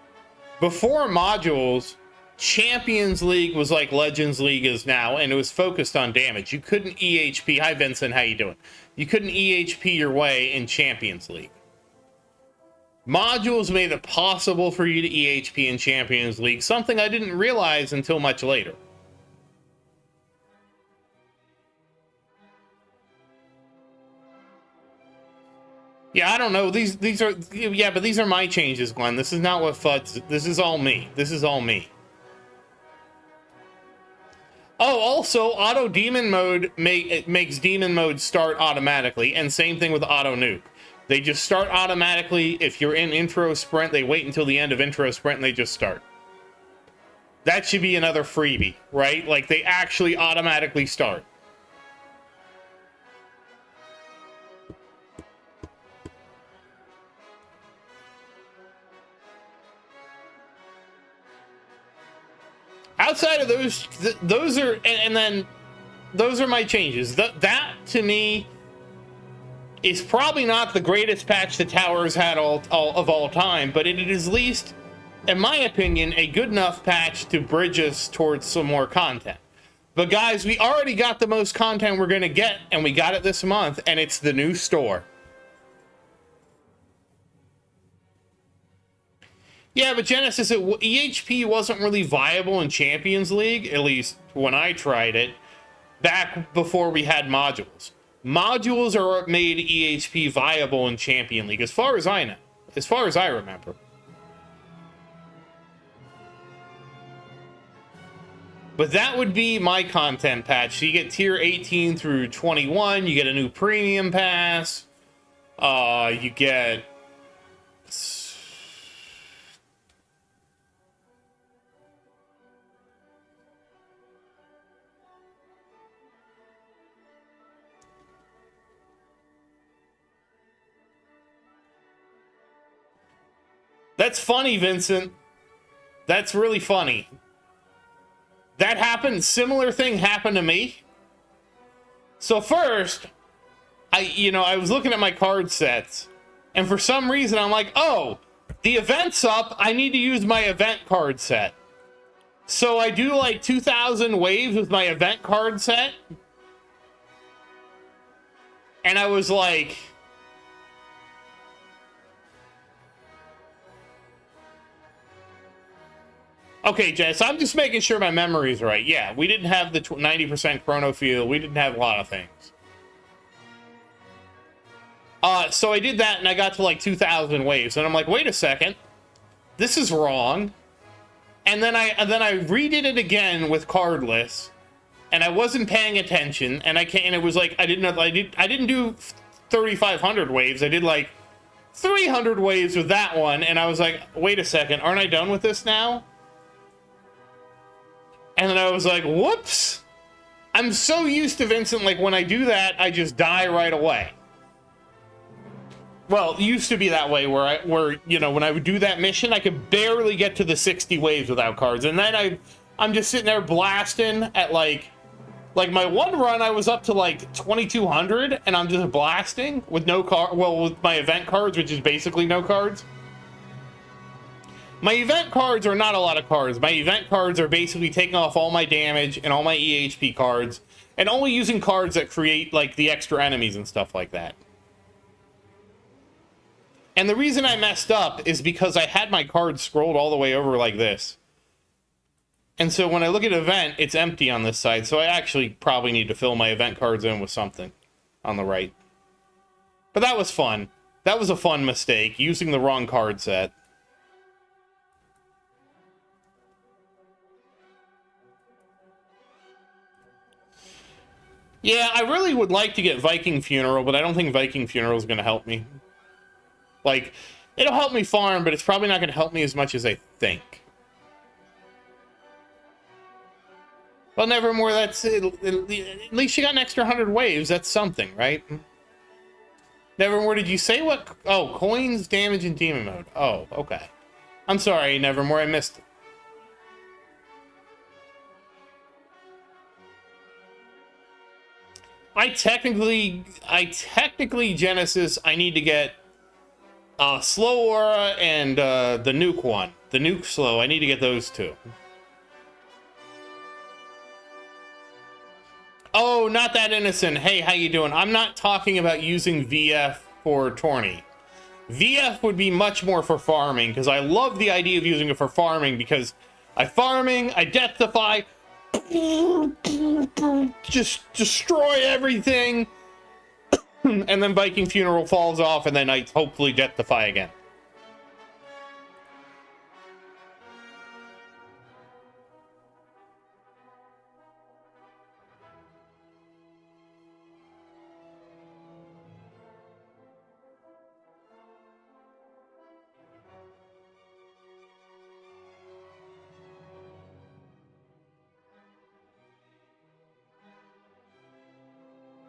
before modules, Champions League was like Legends League is now, and it was focused on damage. You couldn't EHP. Hi, Vincent. How you doing? You couldn't EHP your way in Champions League. Modules made it possible for you to EHP in Champions League, something I didn't realize until much later. Yeah, I don't know. These are... Yeah, but these are my changes, Glenn. This is not what FUD's... This is all me. This is all me. Oh, also, auto demon mode makes demon mode start automatically, and same thing with auto nuke. They just start automatically. If you're in intro sprint, they wait until the end of intro sprint and they just start. That should be another freebie, right? Like, they actually automatically start. outside of those are, and then those are my changes. That to me is probably not the greatest patch the Towers had of all time, but it is at least, in my opinion, a good enough patch to bridge us towards some more content. But guys, we already got the most content we're going to get, and we got it this month, and it's the new store. Yeah, but Genesis, EHP wasn't really viable in Champions League, at least when I tried it, back before we had modules. Modules are what made EHP viable in Champion League, as far as I know, as far as I remember. But that would be my content patch. So you get tier 18 through 21, you get a new premium pass, you get... That's funny, Vincent. That's really funny. That happened, similar thing happened to me. So first, I was looking at my card sets, and for some reason I'm like, oh, the event's up, I need to use my event card set. So I do like 2,000 waves with my event card set. And I was like... Okay, Jess, I'm just making sure my memory's right. Yeah, we didn't have the 90% chrono field. We didn't have a lot of things. So I did that, and I got to like 2,000 waves, and I'm like, wait a second, this is wrong. And then I redid it again with cardless, and I wasn't paying attention, and it was like I didn't do 3,500 waves. I did like 300 waves with that one, and I was like, wait a second, aren't I done with this now? And then I was like, whoops. I'm so used to Vincent, like when I do that, I just die right away. Well, it used to be that way where when I would do that mission, I could barely get to the 60 waves without cards. And then I'm just sitting there blasting at like my one run, I was up to like 2,200, and I'm just blasting with no card. Well, with my event cards, which is basically no cards. My event cards are not a lot of cards. My event cards are basically taking off all my damage and all my EHP cards, and only using cards that create like the extra enemies and stuff like that. And the reason I messed up is because I had my cards scrolled all the way over like this. And so when I look at event, it's empty on this side, so I actually probably need to fill my event cards in with something on the right. But that was fun. That was a fun mistake, using the wrong card set. Yeah, I really would like to get Viking Funeral, but I don't think Viking Funeral is going to help me. Like, it'll help me farm, but it's probably not going to help me as much as I think. Well, Nevermore, that's it. At least you got an extra 100 waves. That's something, right? Nevermore, did you say what? Oh, coins, damage, and demon mode. Oh, okay. I'm sorry, Nevermore, I missed it. I technically, Genesis, I need to get Slow Aura and the Nuke one. The Nuke Slow, I need to get those two. Oh, not that innocent. Hey, how you doing? I'm not talking about using VF for tourney. VF would be much more for farming, because I love the idea of using it for farming, because I Death Defy, just destroy everything, and then Viking Funeral falls off, and then I hopefully Death Defy again.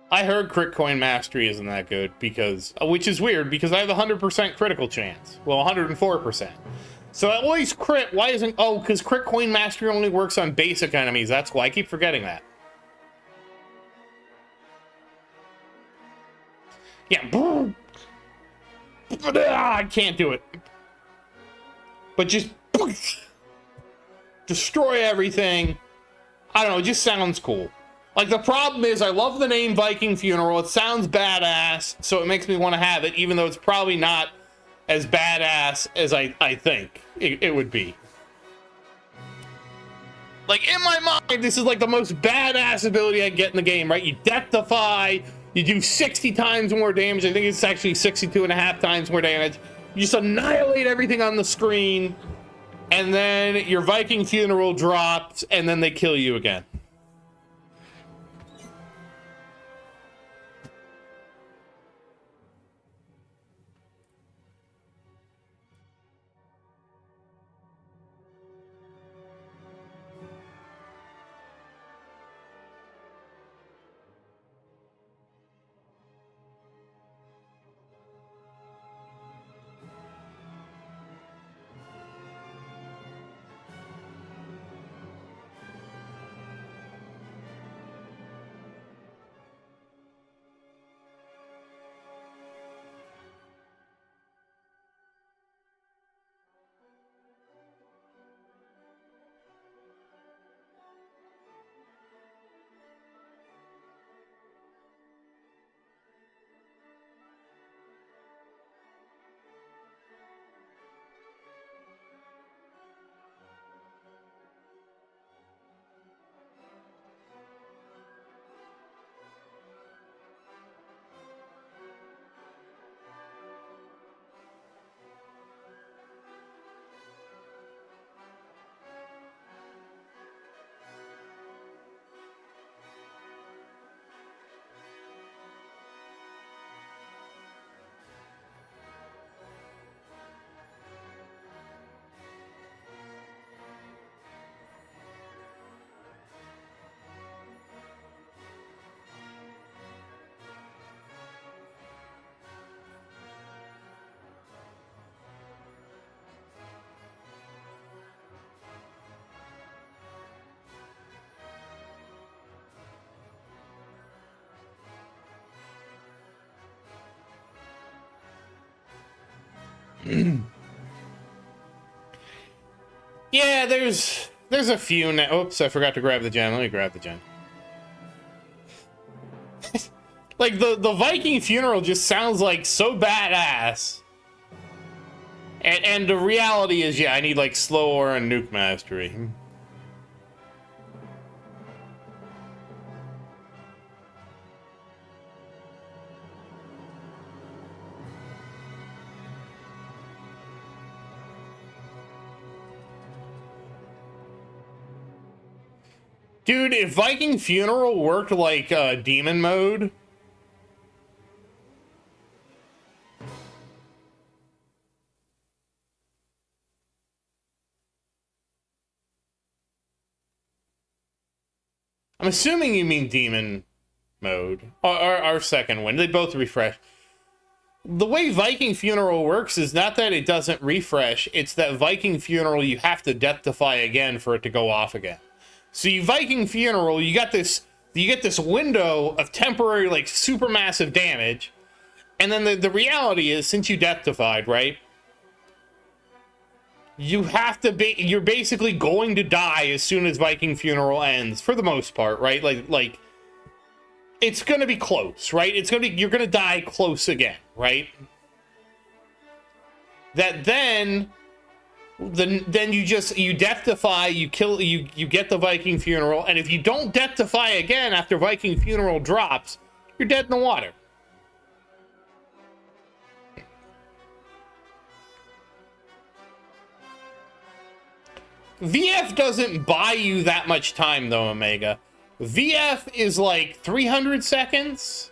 I heard Crit Coin Mastery isn't that good, because, which is weird, because I have a 100% critical chance. Well, 104%. So I always crit. Why isn't... Oh, because crit coin mastery only works on basic enemies. That's why I keep forgetting that. Yeah. I can't do it. But just destroy everything. I don't know, it just sounds cool. Like, the problem is I love the name Viking Funeral. It sounds badass, so it makes me want to have it, even though it's probably not as badass as I think it would be. Like, in my mind, this is like the most badass ability I get in the game, right? You Death-defy, you do 60 times more damage. I think it's actually 62.5 times more damage. You just annihilate everything on the screen, and then your Viking Funeral drops, and then they kill you again. Yeah, there's a few now. Oops, I forgot to grab the gen. Let me grab the gen. Like, the Viking Funeral just sounds like so badass. And the reality is, yeah, I need like slower and nuke mastery. Dude, if Viking Funeral worked like demon mode, I'm assuming you mean demon mode, or our second one. They both refresh. The way Viking Funeral works is not that it doesn't refresh, it's that Viking Funeral you have to Death-defy again for it to go off again. So you Viking Funeral, you get this window of temporary, like, supermassive damage, and then the reality is, since you Death-defied, right, you're basically going to die as soon as Viking Funeral ends, for the most part, right? Like it's gonna be close, right? You're gonna die close again, right? That then you Death-defy, you kill, you get the Viking Funeral, and if you don't Death-defy again after Viking Funeral drops, you're dead in the water. VF doesn't buy you that much time, though, Omega. VF is like 300 seconds?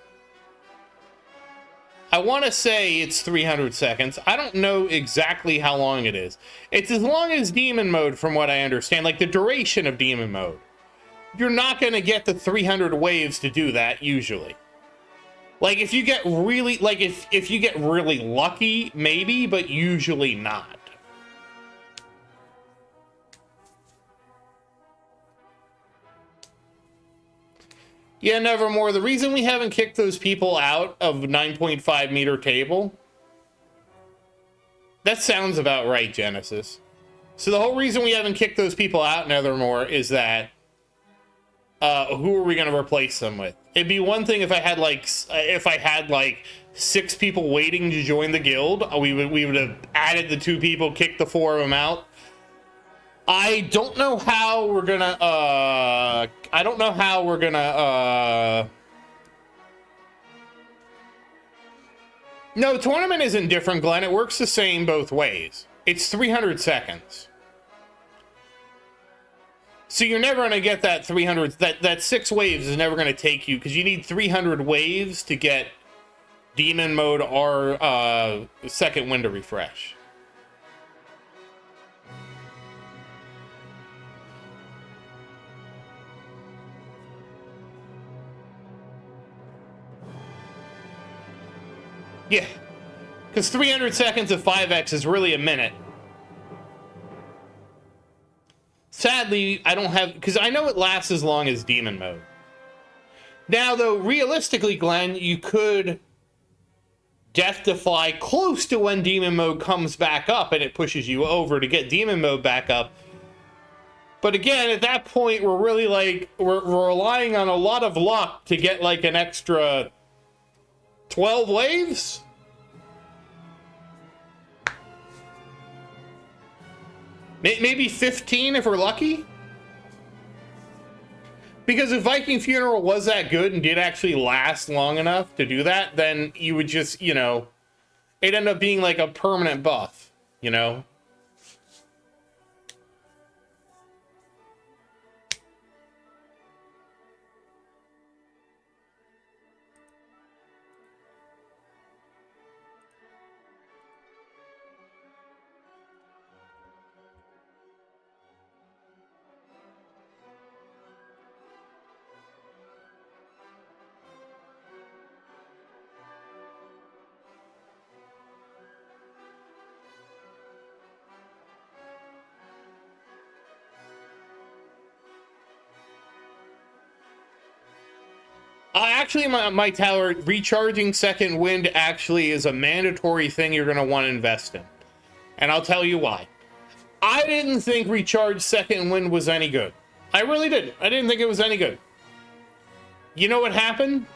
I want to say it's 300 seconds. I don't know exactly how long it is. It's as long as Demon Mode, from what I understand. Like, the duration of Demon Mode. You're not going to get the 300 waves to do that, usually. Like, if you get really... Like, if you get really lucky, maybe, but usually not. Yeah, Nevermore, the reason we haven't kicked those people out of 9.5 meter table... That sounds about right, Genesis. So the whole reason we haven't kicked those people out, Nevermore, is that... who are we going to replace them with? It'd be one thing if I had like 6 people waiting to join the guild. We would have added the 2 people, kicked the 4 of them out. I don't know how we're gonna No, tournament isn't different, Glenn. It works the same both ways. It's 300 seconds. So you're never gonna get that 300, that 6 waves is never gonna take you, because you need 300 waves to get demon mode or second wind to refresh. Yeah, because 300 seconds of 5x is really a minute. Sadly, I don't have... Because I know it lasts as long as demon mode. Now, though, realistically, Glenn, you could death defy close to when demon mode comes back up and it pushes you over to get demon mode back up. But again, at that point, we're really like... We're relying on a lot of luck to get like an extra... 12 waves? Maybe 15 if we're lucky? Because if Viking Funeral was that good and did actually last long enough to do that, then you would just, you know, it'd end up being like a permanent buff, you know? Actually, my tower, recharging second wind actually is a mandatory thing you're going to want to invest in. And I'll tell you why. I didn't think recharge second wind was any good. I really didn't. I didn't think it was any good. You know what happened?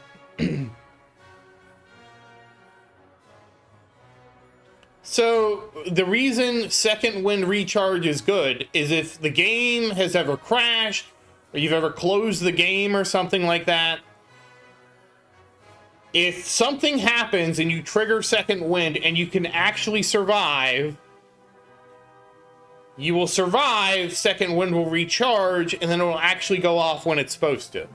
So, the reason second wind recharge is good is if the game has ever crashed, or you've ever closed the game or something like that, if something happens and you trigger second wind and you can actually survive, you will survive, second wind will recharge, and then it will actually go off when it's supposed to.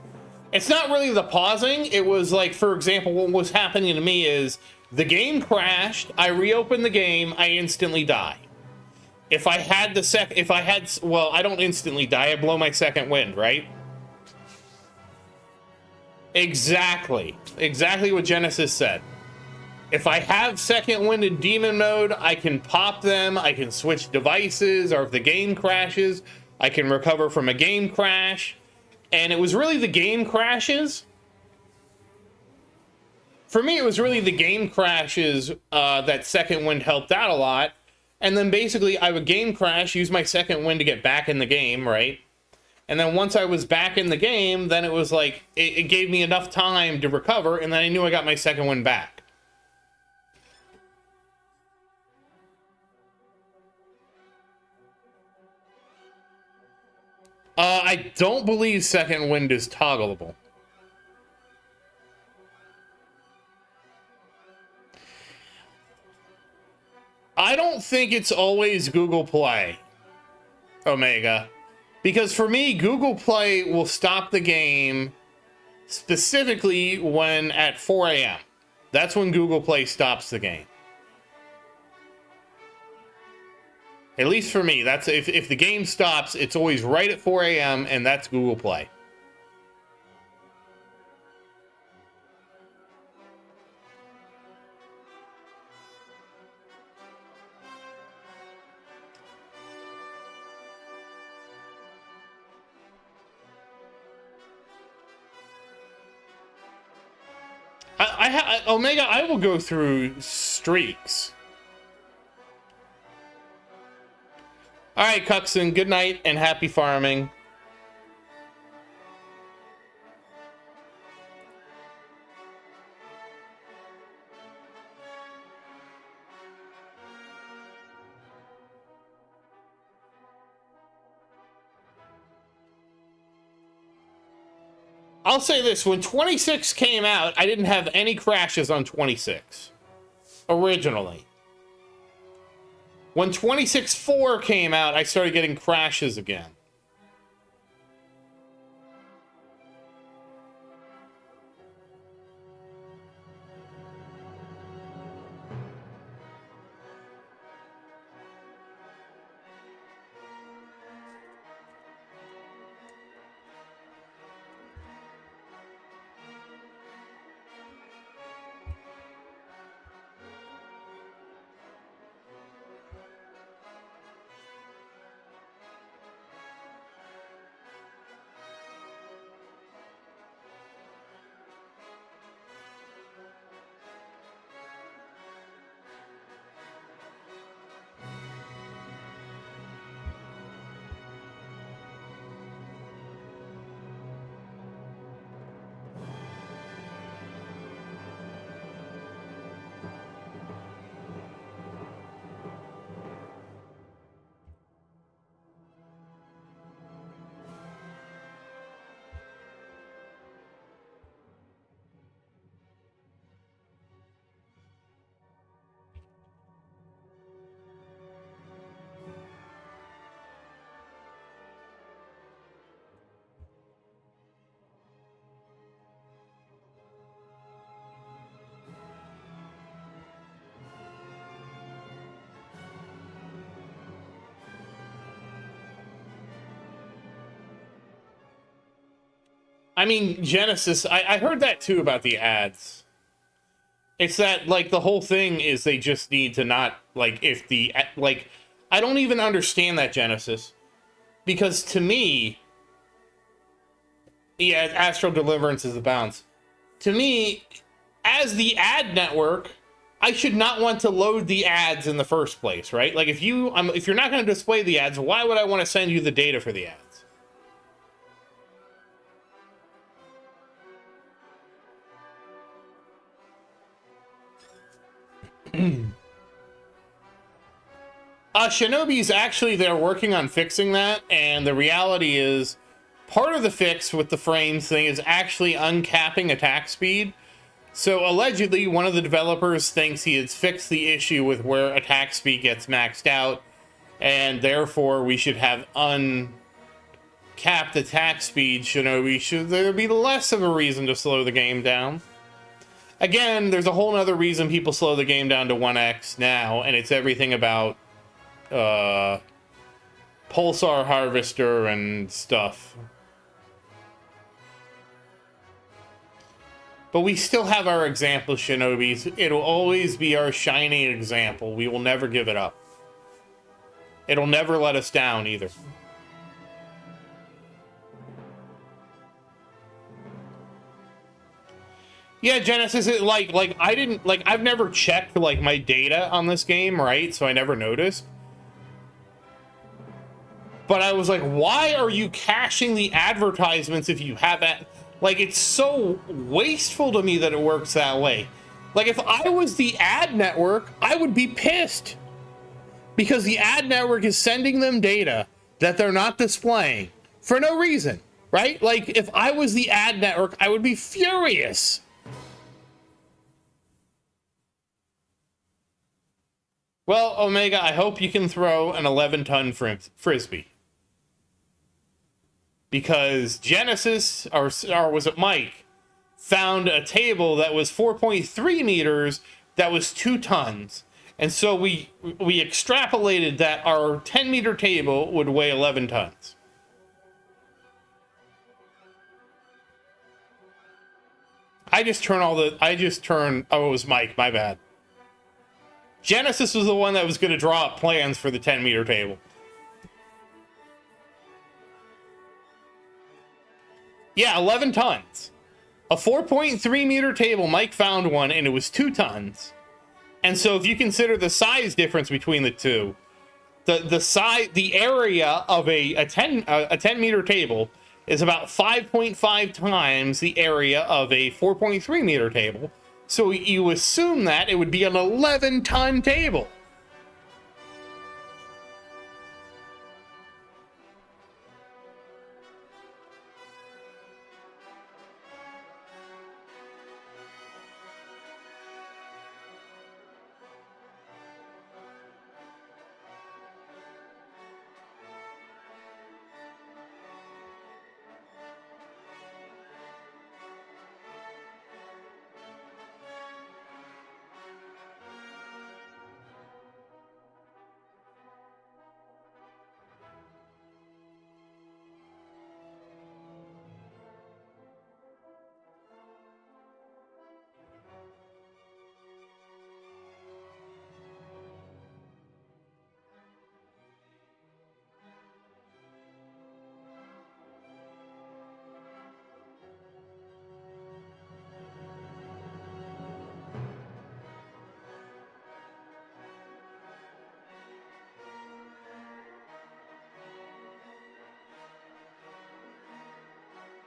It's not really the pausing. It was like, for example, what was happening to me is the game crashed, I reopened the game, I instantly die. If I had well, I don't instantly die, I blow my second wind, right? Exactly what Genesis said. If I have second wind in demon mode, I can pop them, I can switch devices, or if the game crashes, I can recover from a game crash. And it was really the game crashes. For me, it was really the game crashes that second wind helped out a lot. And then basically, I would game crash, use my second wind to get back in the game, right? And then once I was back in the game, then it was like, it gave me enough time to recover, and then I knew I got my second wind back. I don't believe second wind is toggleable. I don't think it's always Google Play, Omega. Because for me, Google Play will stop the game specifically when at 4 a.m. That's when Google Play stops the game. At least for me, that's if the game stops, it's always right at 4 a.m. and that's Google Play. Omega, I will go through streaks. All right, Cuxon, good night and happy farming. I'll say this, when 26 came out, I didn't have any crashes on 26 originally. When 26.4 came out, I started getting crashes again. I mean, Genesis, I heard that too about the ads. It's that, like, the whole thing is they just need to not, like, if the, like, I don't even understand that, Genesis. Because to me, yeah, Astral Deliverance is the bounce. To me, as the ad network, I should not want to load the ads in the first place, right? Like, if you're not going to display the ads, why would I want to send you the data for the ads? Shinobi's actually, they're working on fixing that, and the reality is, part of the fix with the frames thing is actually uncapping attack speed. So allegedly, one of the developers thinks he has fixed the issue with where attack speed gets maxed out, and therefore we should have uncapped attack speed. Shinobi, should there be less of a reason to slow the game down? Again, there's a whole other reason people slow the game down to 1x now, and it's everything about Pulsar Harvester and stuff. But we still have our example, Shinobis. It'll always be our shining example. We will never give it up. It'll never let us down either. Yeah, Genesis, I've never checked, like, my data on this game, right? So I never noticed. But I was like, why are you caching the advertisements if you have that? Like, it's so wasteful to me that it works that way. Like, if I was the ad network, I would be pissed. Because the ad network is sending them data that they're not displaying for no reason, right? Like, if I was the ad network, I would be furious. Well, Omega, I hope you can throw an 11-ton frisbee. Because Genesis, or was it Mike, found a table that was 4.3 meters that was 2 tons. And so we extrapolated that our 10-meter table would weigh 11 tons. Oh, it was Mike, my bad. Genesis was the one that was going to draw up plans for the 10-meter table. Yeah, 11 tons. A 4.3 meter table, Mike found one, and it was 2 tons. And so if you consider the size difference between the two, the area of a 10 meter table is about 5.5 times the area of a 4.3 meter table. So you assume that it would be an 11-ton table.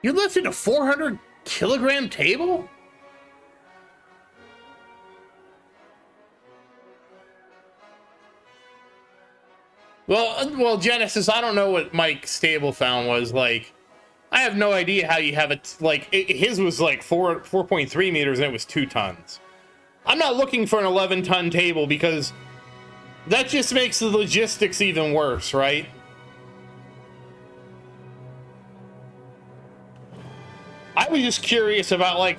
You lifted a 400-kilogram table? Well, Genesis, I don't know what Mike's table found was like. I have no idea how you have it. Like, his was like 4.3 meters and it was 2 tons. I'm not looking for an 11-ton table because that just makes the logistics even worse, right? I was just curious about, like,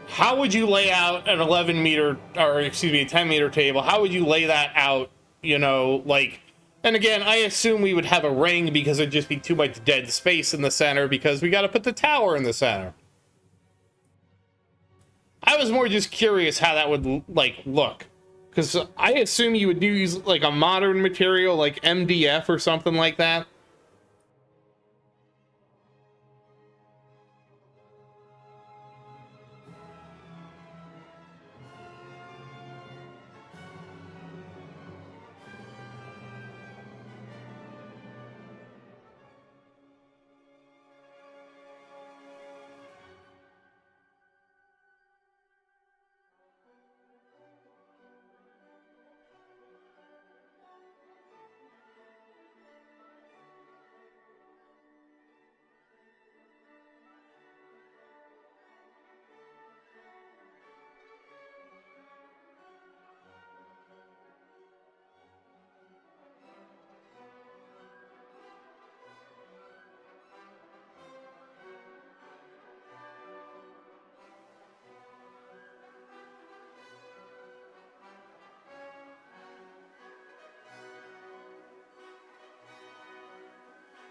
how would you lay out an 11 meter, or excuse me, a 10 meter table? How would you lay that out, you know, like, and again, I assume we would have a ring because it'd just be too much dead space in the center because we got to put the tower in the center. I was more just curious how that would, like, look. Because I assume you would use, like, a modern material like MDF or something like that.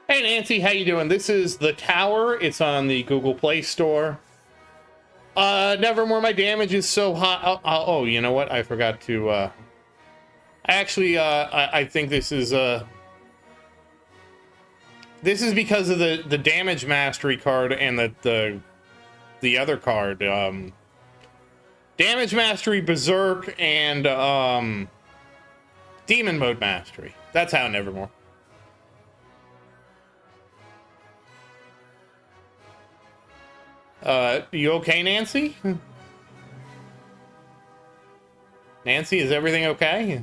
Hey Nancy, how you doing? This is The Tower. It's on the Google Play Store. Nevermore, my damage is so high. Oh, you know what? I forgot to, actually, I think this is because of the damage mastery card and the other card, damage mastery, berserk, and, demon mode mastery. That's how Nevermore. You okay, Nancy? Nancy, is everything okay?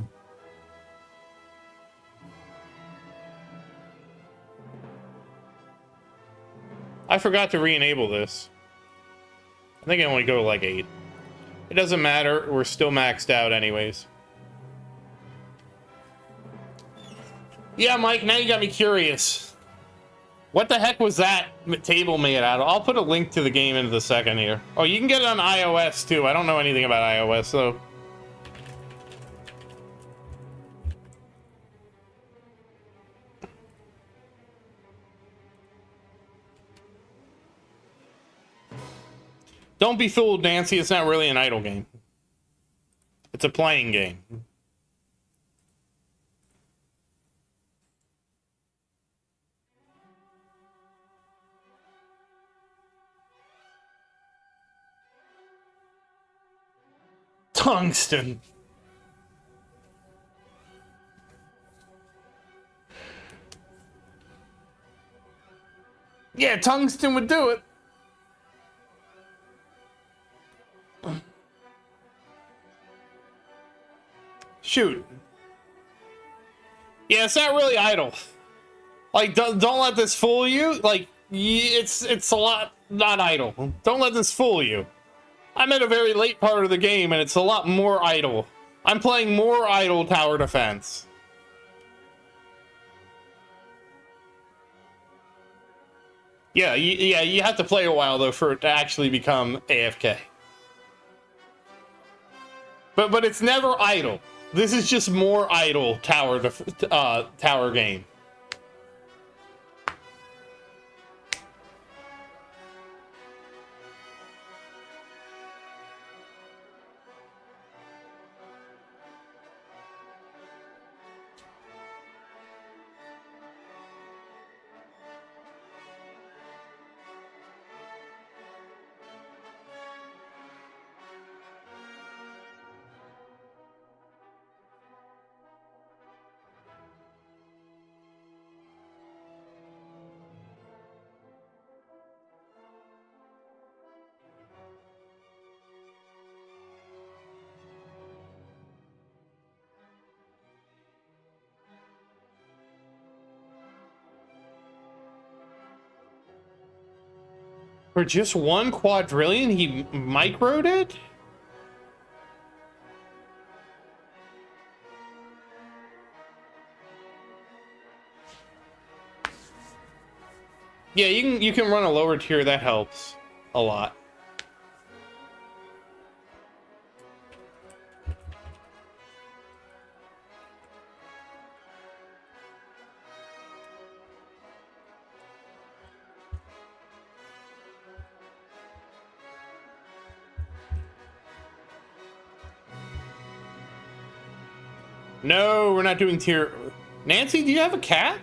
I forgot to re-enable this. I think I only go to like 8. It doesn't matter, we're still maxed out anyways. Yeah, Mike, now you got me curious. What the heck was that table made out of? I'll put a link to the game into the second here. Oh, you can get it on iOS too. I don't know anything about iOS, though. Don't be fooled, Nancy. It's not really an idle game. It's a playing game. Tungsten. Yeah, tungsten would do it. Shoot. Yeah, it's not really idle. Like, don't let this fool you. Like, it's a lot not idle. Don't let this fool you. I'm at a very late part of the game, and it's a lot more idle. I'm playing more idle tower defense. Yeah, you have to play a while though for it to actually become AFK. But it's never idle. This is just more idle tower game. For just one quadrillion, he microed it? Yeah, you can run a lower tier, that helps a lot. No, we're not doing tier. Nancy, do you have a cat?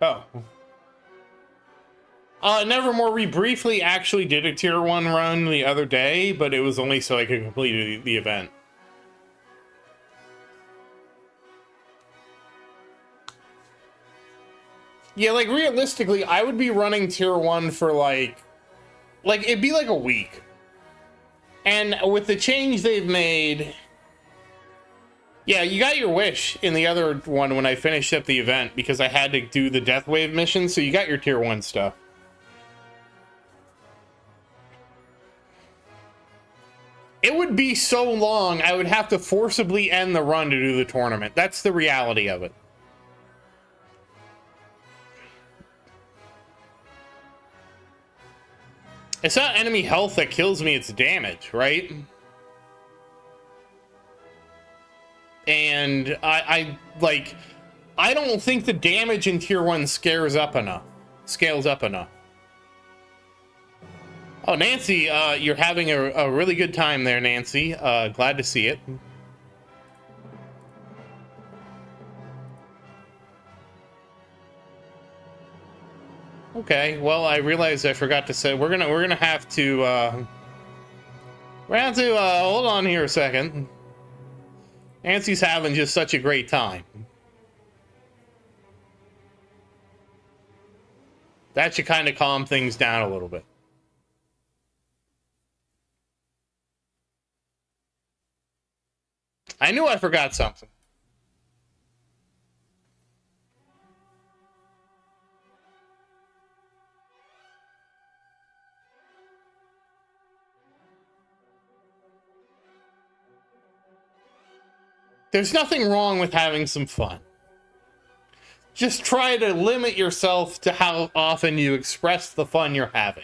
Oh. Nevermore, we briefly actually did a tier 1 run the other day, but it was only so I could complete the event. Yeah, like, realistically, I would be running tier 1 for, like, it'd be like a week. And with the change they've made... Yeah, you got your wish in the other one when I finished up the event, because I had to do the Death Wave mission, so you got your tier 1 stuff. It would be so long, I would have to forcibly end the run to do the tournament. That's the reality of it. It's not enemy health that kills me, it's damage, right? And I don't think the damage in tier 1 scales up enough. Oh, Nancy, you're having a really good time there, Nancy. Glad to see it. Okay, well, I realized I forgot to say we're gonna have to We're going to hold on here a second. Nancy's having just such a great time. That should kind of calm things down a little bit. I knew I forgot something. There's nothing wrong with having some fun. Just try to limit yourself to how often you express the fun you're having.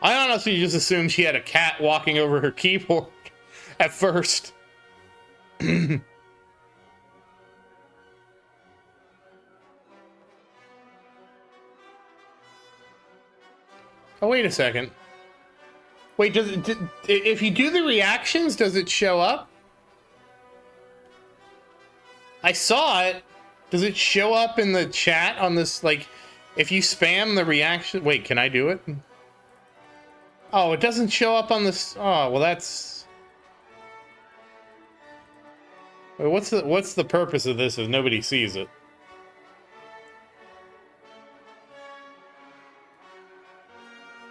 I honestly just assumed she had a cat walking over her keyboard at first. Oh, wait a second. Wait, if you do the reactions, does it show up? I saw it. Does it show up in the chat on this, like, if you spam the reaction? Wait, can I do it? Oh, it doesn't show up on this. Oh, well, that's... Wait, what's the purpose of this if nobody sees it?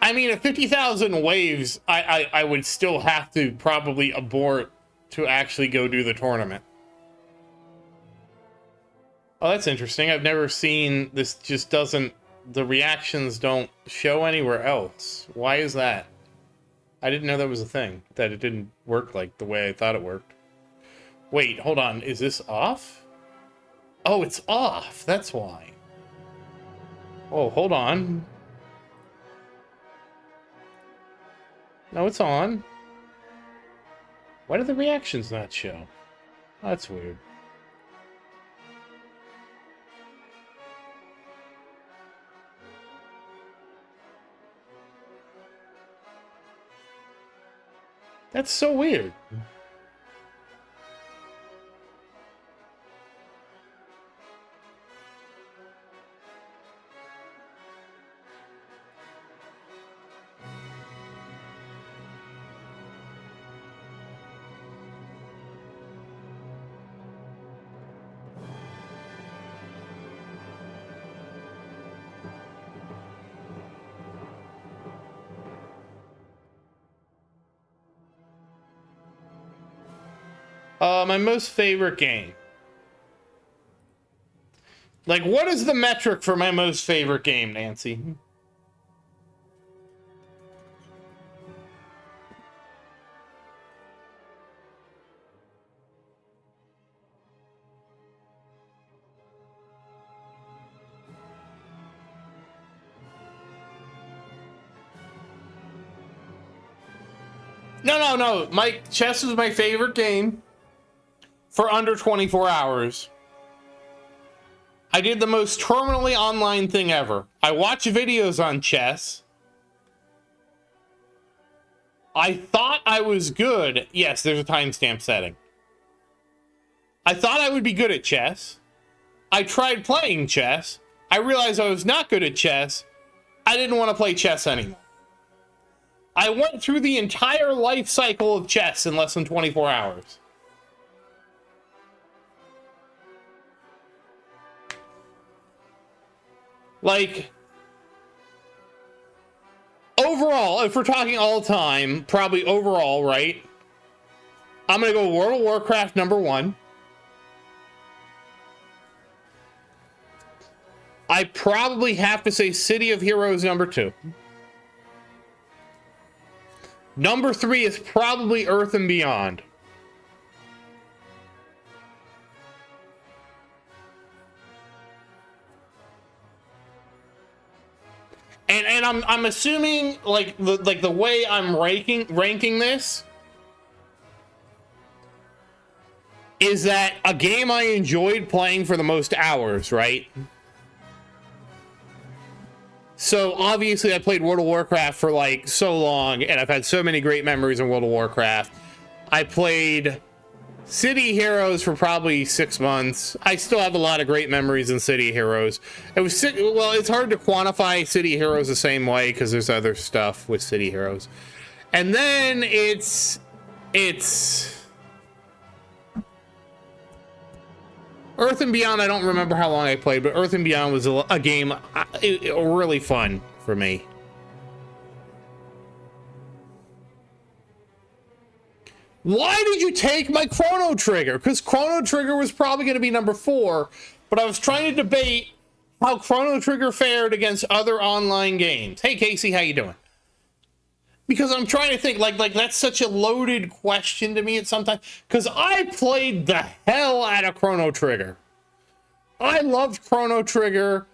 I mean, at 50,000 waves, I would still have to probably abort to actually go do the tournament. Oh, that's interesting. I've never seen this. Just doesn't, the reactions don't show anywhere else. Why is that? I didn't know that was a thing, that it didn't work like the way I thought it worked. Wait, hold on. Is this off? Oh, it's off. That's why. Oh, hold on. No, it's on. Why do the reactions not show? Oh, that's weird. That's so weird. My most favorite game. Like, what is the metric for my most favorite game, Nancy? No. Chess is my favorite game for under 24 hours. I did the most terminally online thing ever. I watch videos on chess. I thought I was good. Yes, there's a timestamp setting. I thought I would be good at chess. I tried playing chess. I realized I was not good at chess. I didn't want to play chess anymore. I went through the entire life cycle of chess in less than 24 hours. Like, overall, if we're talking all time, probably overall, right? I'm going to go World of Warcraft #1. I probably have to say City of Heroes #2. #3 is probably Earth and Beyond. And I'm assuming like the way I'm ranking this is that a game I enjoyed playing for the most hours, right? So obviously I played World of Warcraft for like so long, and I've had so many great memories in World of Warcraft. I played City Heroes for probably 6 months. I still have a lot of great memories in City Heroes. Well, it's hard to quantify City Heroes the same way because there's other stuff with City Heroes. And then it's Earth and Beyond. I don't remember how long I played, but Earth and Beyond was a game really fun for me. Why did you take my Chrono Trigger? Because Chrono Trigger was probably going to be number 4, but I was trying to debate how Chrono Trigger fared against other online games. Hey, Casey, how you doing? Because I'm trying to think, like that's such a loaded question to me at some time. Because I played the hell out of Chrono Trigger. I loved Chrono Trigger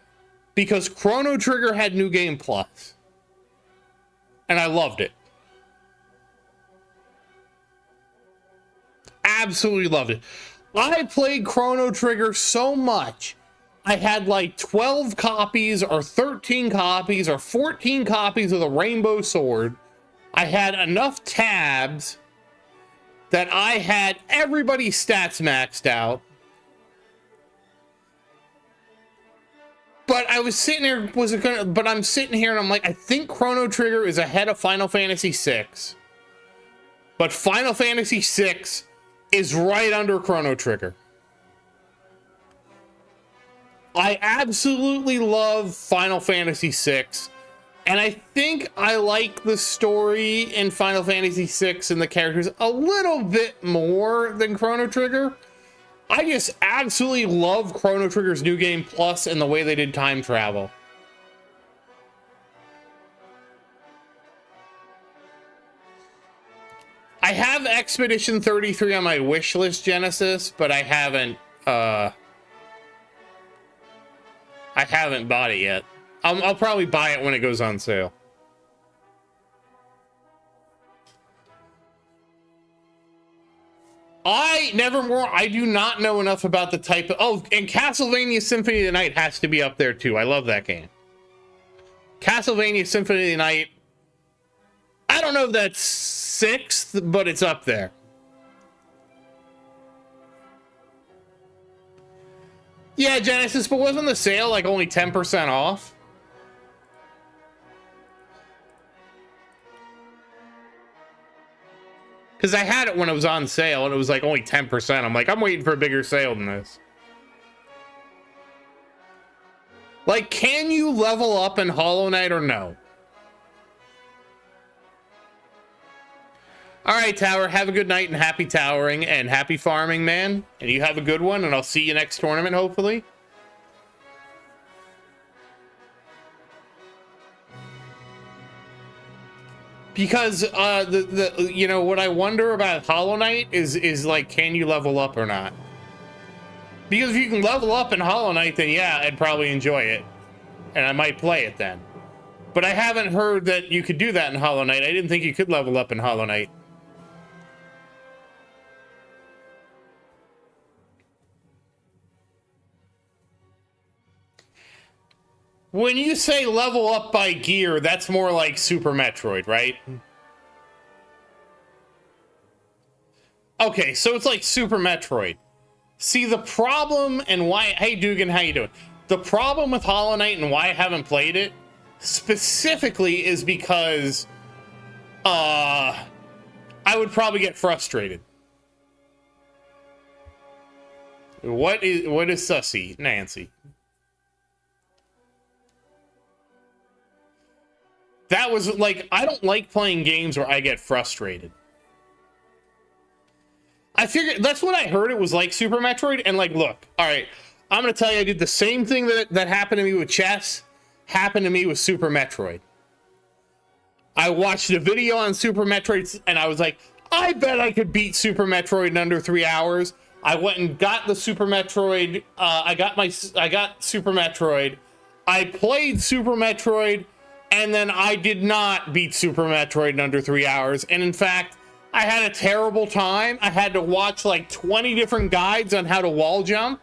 because Chrono Trigger had New Game Plus. And I loved it. Absolutely loved it. I played Chrono Trigger so much. I had like 12 copies or 13 copies or 14 copies of the Rainbow Sword. I had enough tabs that I had everybody's stats maxed out. But I was sitting there, but I'm sitting here and I'm like, I think Chrono Trigger is ahead of Final Fantasy VI. But Final Fantasy VI is right under Chrono Trigger. I absolutely love Final Fantasy VI. And I think I like the story in Final Fantasy VI and the characters a little bit more than Chrono Trigger. I just absolutely love Chrono Trigger's New Game Plus and the way they did time travel. I have Expedition 33 on my wish list, Genesis, but I haven't bought it yet. I'll probably buy it when it goes on sale. I do not know enough about the type of... Oh, and Castlevania Symphony of the Night has to be up there too. I love that game. Castlevania Symphony of the Night... I don't know if that's 6th, but it's up there. Yeah, Genesis, but wasn't the sale like only 10% off? Because I had it when it was on sale and it was like only 10%. I'm like, I'm waiting for a bigger sale than this. Like, can you level up in Hollow Knight or no? All right, Tower, have a good night and happy towering and happy farming, man. And you have a good one, and I'll see you next tournament, hopefully. Because you know what I wonder about Hollow Knight is like, can you level up or not? Because if you can level up in Hollow Knight, then yeah, I'd probably enjoy it, and I might play it then. But I haven't heard that you could do that in Hollow Knight. I didn't think you could level up in Hollow Knight. When you say level up by gear, that's more like Super Metroid, right? Okay, so it's like Super Metroid. See, the problem and why... Hey, Dugan, how you doing? The problem with Hollow Knight and why I haven't played it specifically is because I would probably get frustrated. What is Sussy, Nancy? That was like, I don't like playing games where I get frustrated. I figured that's what I heard it was like Super Metroid. And like, look, all right, I'm going to tell you, I did the same thing that happened to me with chess, happened to me with Super Metroid. I watched a video on Super Metroid and I was like, I bet I could beat Super Metroid in under 3 hours. I went and got the Super Metroid. I got Super Metroid. I played Super Metroid. And then I did not beat Super Metroid in under 3 hours. And in fact, I had a terrible time. I had to watch like 20 different guides on how to wall jump.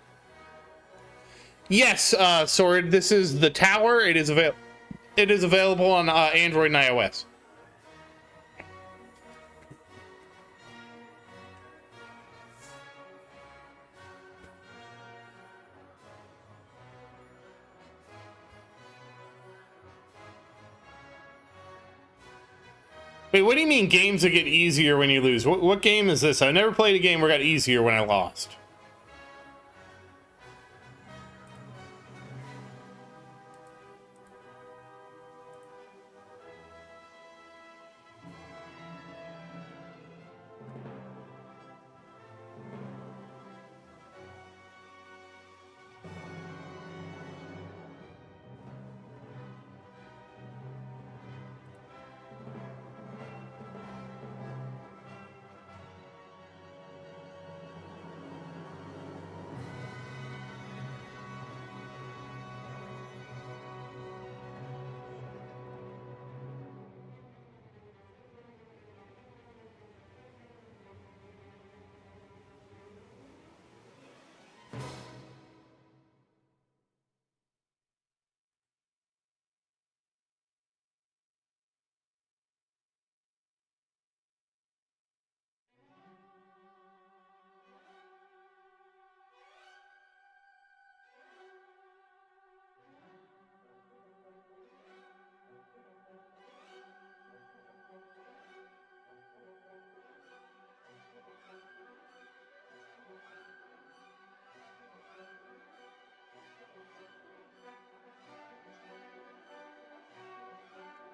Yes, Sword, this is the tower. It is it is available on Android and iOS. Wait, what do you mean games that get easier when you lose? What game is this? I never played a game where it got easier when I lost.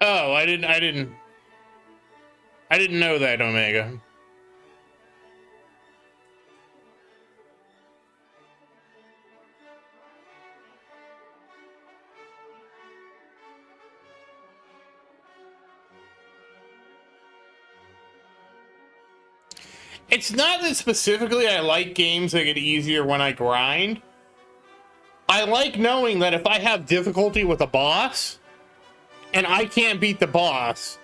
Oh, I didn't know that, Omega. It's not that specifically I like games that get easier when I grind. I like knowing that if I have difficulty with a boss and I can't beat the boss,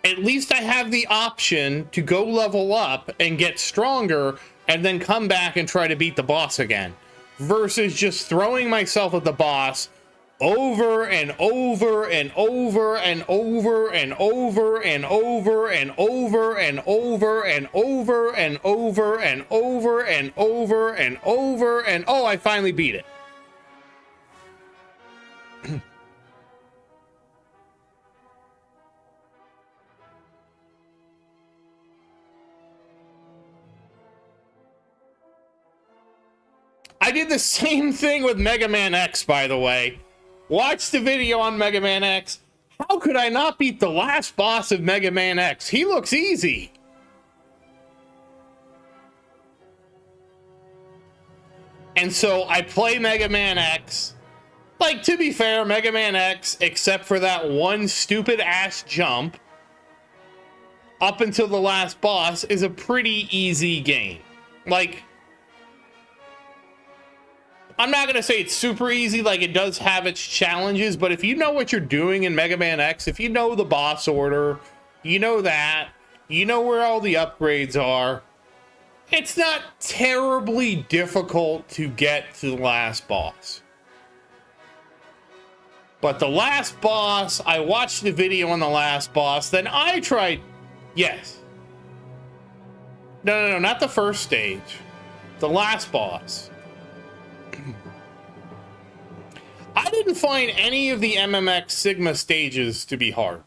at least I have the option to go level up and get stronger and then come back and try to beat the boss again. Versus just throwing myself at the boss over and over and over and over and over and over and over and over and over and over and over and over and over and oh, I finally beat it. I did the same thing with Mega Man X, by the way. Watch the video on Mega Man X. How could I not beat the last boss of Mega Man X? He looks easy. And so I play Mega Man X. Like, to be fair, Mega Man X, except for that one stupid ass jump, up until the last boss, is a pretty easy game. Like, I'm not going to say it's super easy, like it does have its challenges, but if you know what you're doing in Mega Man X, if you know the boss order, you know that, you know where all the upgrades are, it's not terribly difficult to get to the last boss. But the last boss, I watched the video on the last boss, then I tried, yes. No, not the first stage. The last boss. I didn't find any of the MMX Sigma stages to be hard.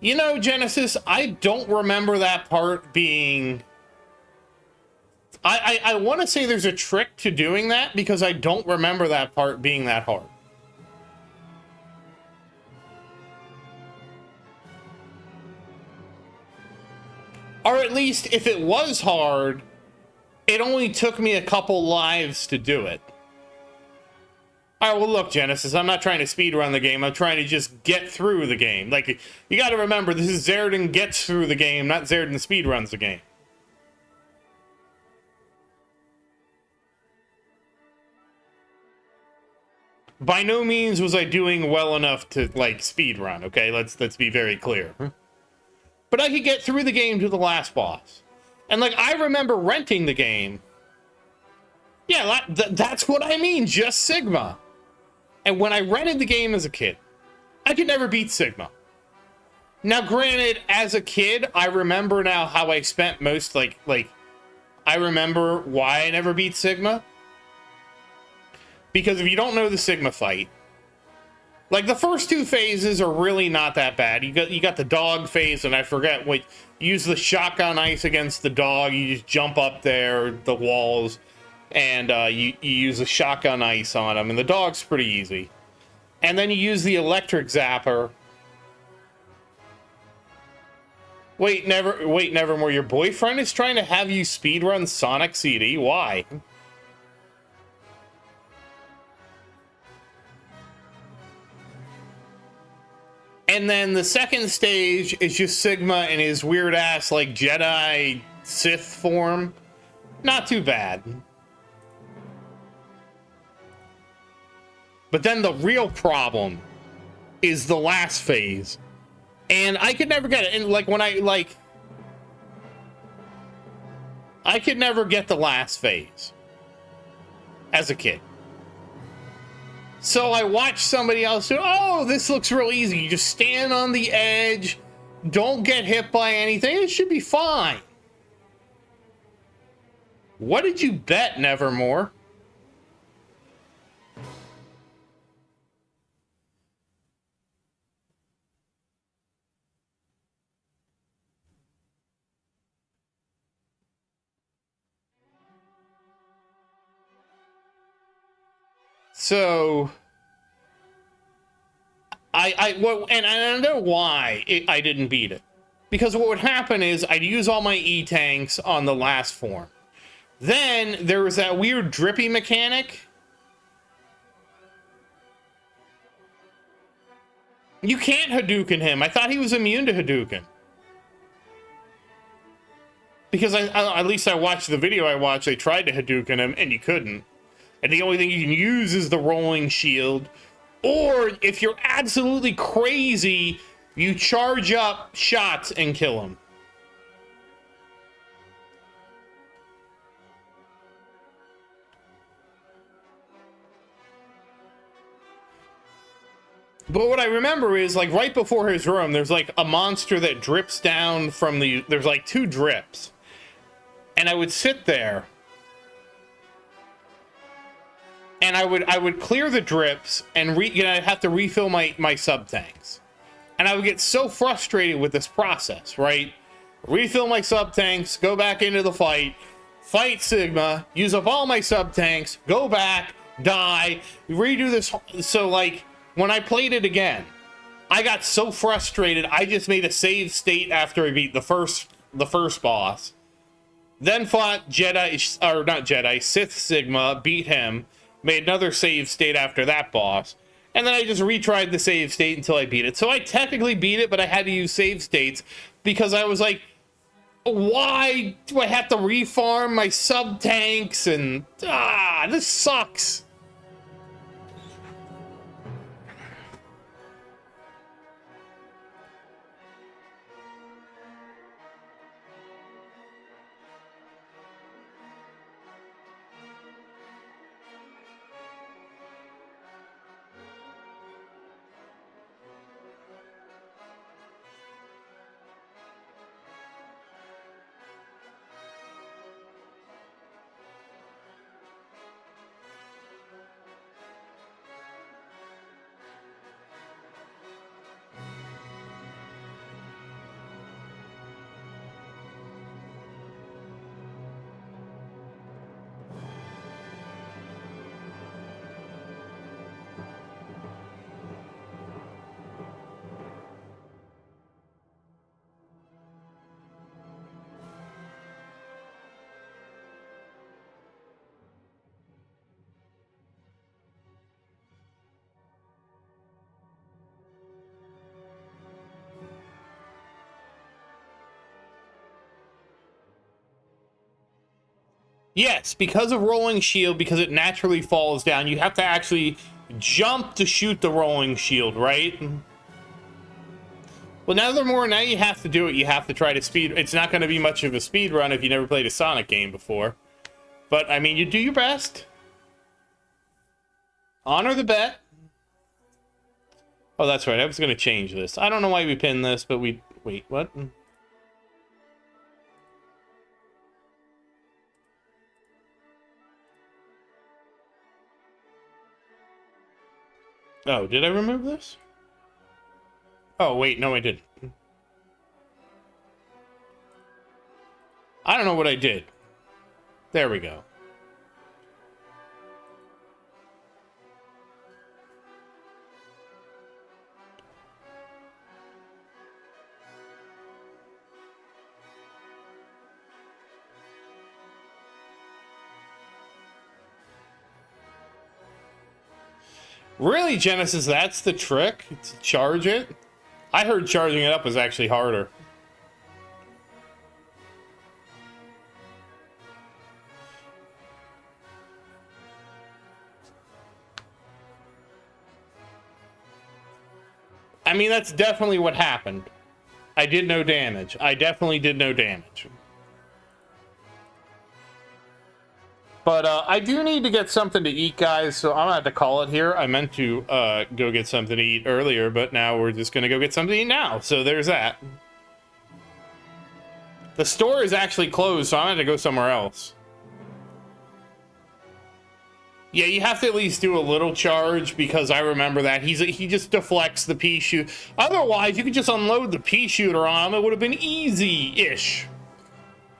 You know, Genesis, I don't remember that part being... I want to say there's a trick to doing that because I don't remember that part being that hard. Or at least if it was hard, it only took me a couple lives to do it. All right, well, look, Genesis, I'm not trying to speedrun the game. I'm trying to just get through the game. Like, you got to remember, this is Zerdin gets through the game, not Zerdin speedruns the game. By no means was I doing well enough to, like, speedrun, okay? Let's be very clear. but I could get through the game to the last boss. And like, I remember renting the game. Yeah, that's what I mean, just Sigma. And when I rented the game as a kid, I could never beat Sigma. Now, granted, as a kid, I remember now how I spent most, like, I remember why I never beat Sigma. Because if you don't know the Sigma fight, like, the first two phases are really not that bad. You got the dog phase, and I forget what, you use the shotgun ice against the dog, you just jump up there, the walls, and you use the shotgun ice on him, and the dog's pretty easy. And then you use the electric zapper. Wait, Nevermore, your boyfriend is trying to have you speedrun Sonic CD? Why? And then the second stage is just Sigma in his weird ass, like, Jedi Sith form. Not too bad. But then the real problem is the last phase. And I could never get it. And like, when I could never get the last phase as a kid. So I watched somebody else do, oh, this looks real easy. You just stand on the edge, don't get hit by anything, it should be fine. What did you bet, Nevermore? So, and I know why I didn't beat it. Because what would happen is I'd use all my E-tanks on the last form. Then there was that weird drippy mechanic. You can't Hadouken him. I thought he was immune to Hadouken. Because at least I watched the video I watched, they tried to Hadouken him, and you couldn't. And the only thing you can use is the rolling shield. Or, if you're absolutely crazy, you charge up shots and kill him. But what I remember is, like, right before his room, there's, like, a monster that drips down from the... There's, like, 2 drips. And I would sit there... And I would clear the drips, and I'd have to refill my sub-tanks. And I would get so frustrated with this process, right? Refill my sub-tanks, go back into the fight Sigma, use up all my sub-tanks, go back, die, redo this. So, like, when I played it again, I got so frustrated, I just made a save state after I beat the first boss. Then fought Sith Sigma, beat him, made another save state after that boss, and then I just retried the save state until I beat it. So I technically beat it, but I had to use save states because I was like, why do I have to refarm my sub-tanks? And, this sucks. Yes, because of rolling shield, because it naturally falls down, you have to actually jump to shoot the rolling shield, right? Well, now you have to do it. You have to try to speed. It's not going to be much of a speed run if you never played a Sonic game before. But, I mean, you do your best. Honor the bet. Oh, that's right. I was going to change this. I don't know why we pinned this, but we... Wait, what? Oh, did I remove this? Oh, wait, no, I didn't. I don't know what I did. There we go. Really, Genesis, that's the trick? To charge it? I heard charging it up was actually harder. I mean, that's definitely what happened. I did no damage. I definitely did no damage. But I do need to get something to eat, guys, so I'm going to have to call it here. I meant to go get something to eat earlier, but now we're just going to go get something to eat now. So there's that. The store is actually closed, so I'm going to go somewhere else. Yeah, you have to at least do a little charge, because I remember that. He just deflects the pea shoot. Otherwise, you could just unload the pea shooter on him. It would have been easy-ish.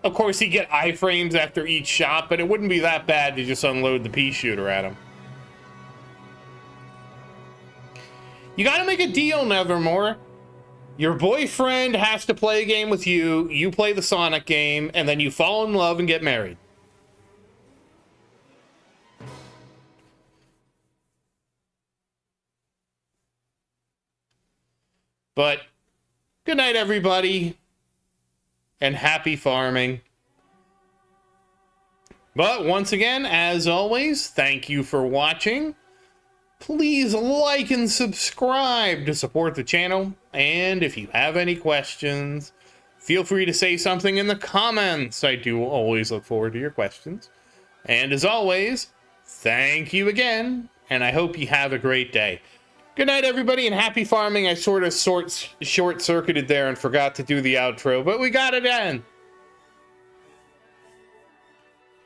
Of course, he'd get iframes after each shot, but it wouldn't be that bad to just unload the pea shooter at him. You gotta make a deal, Nevermore. Your boyfriend has to play a game with you, you play the Sonic game, and then you fall in love and get married. But, good night, everybody. And happy farming. But once again, as always, thank you for watching. Please like and subscribe to support the channel. And if you have any questions, feel free to say something in the comments. I do always look forward to your questions. And as always, thank you again, and I hope you have a great day. Good night, everybody, and happy farming. I sort of short-circuited there and forgot to do the outro, but we got it in.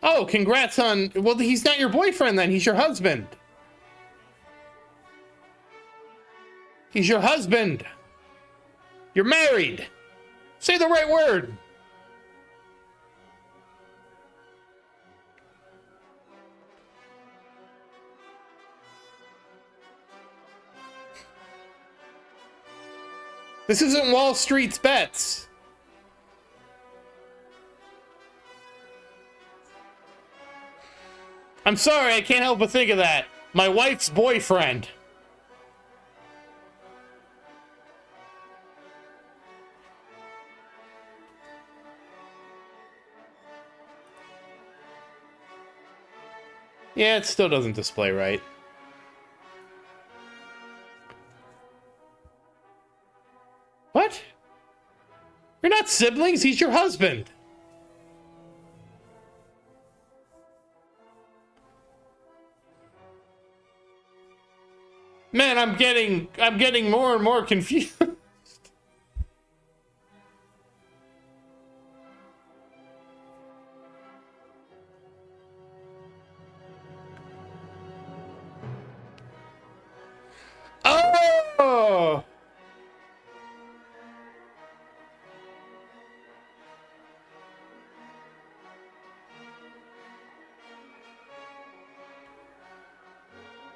Oh, congrats on... Well, he's not your boyfriend, then. He's your husband. He's your husband. You're married. Say the right word. This isn't Wall Street's Bets. I'm sorry, I can't help but think of that. My wife's boyfriend. Yeah, it still doesn't display right. What? You're not siblings, he's your husband. Man, I'm getting more and more confused. Oh!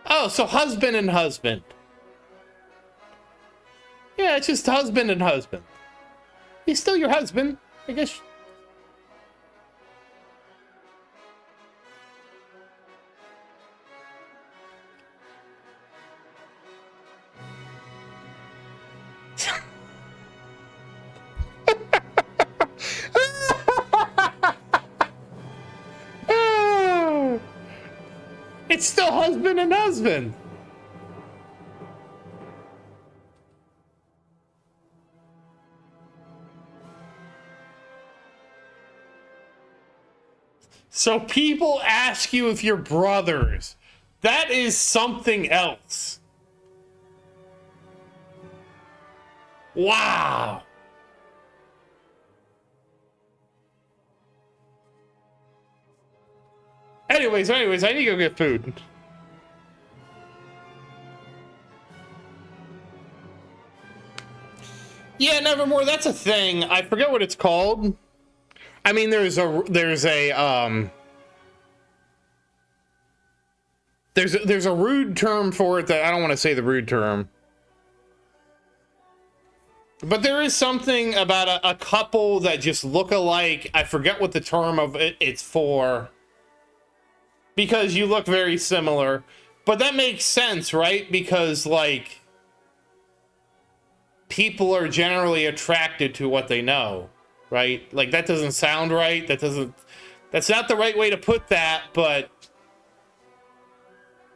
Oh, so husband and husband. Yeah, it's just husband and husband. He's still your husband, I guess. It's still husband and husband. So people ask you if you're brothers. That is something else. Wow. Anyways, I need to go get food. Yeah, Nevermore, that's a thing. I forget what it's called. I mean, there's a rude term for it that I don't want to say the rude term. But there is something about a couple that just look alike. I forget what the term of it's for. Because you look very similar. But that makes sense, right? Because, like, people are generally attracted to what they know, right? Like, that doesn't sound right. That's not the right way to put that, but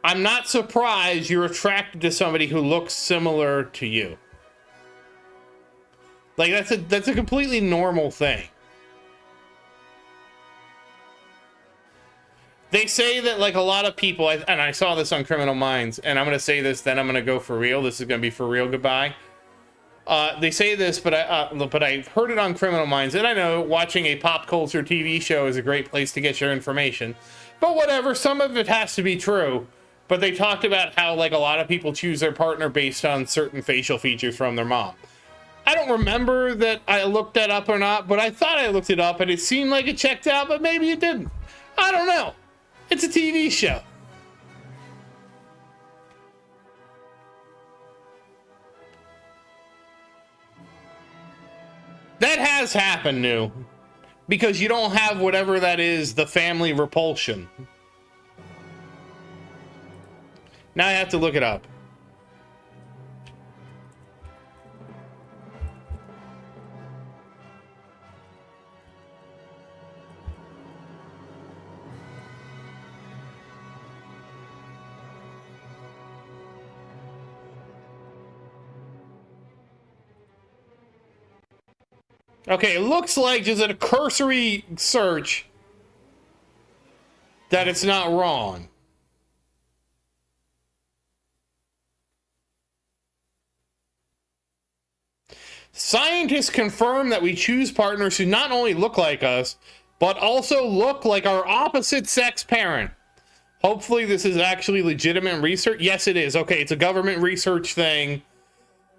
I'm not surprised you're attracted to somebody who looks similar to you. Like, that's a completely normal thing. They say that, like, a lot of people, and I saw this on Criminal Minds, and I'm going to say this, then I'm going to go for real. This is going to be for real goodbye. They say this, but I've heard it on Criminal Minds, and I know watching a pop culture TV show is a great place to get your information. But whatever, some of it has to be true. But they talked about how, like, a lot of people choose their partner based on certain facial features from their mom. I don't remember that I looked that up or not, but I thought I looked it up, and it seemed like it checked out, but maybe it didn't. I don't know. It's a TV show. That has happened, New. Because you don't have whatever that is, the family repulsion. Now I have to look it up. Okay, it looks like just a cursory search that it's not wrong. Scientists confirm that we choose partners who not only look like us, but also look like our opposite sex parent. Hopefully this is actually legitimate research. Yes, it is. Okay, it's a government research thing.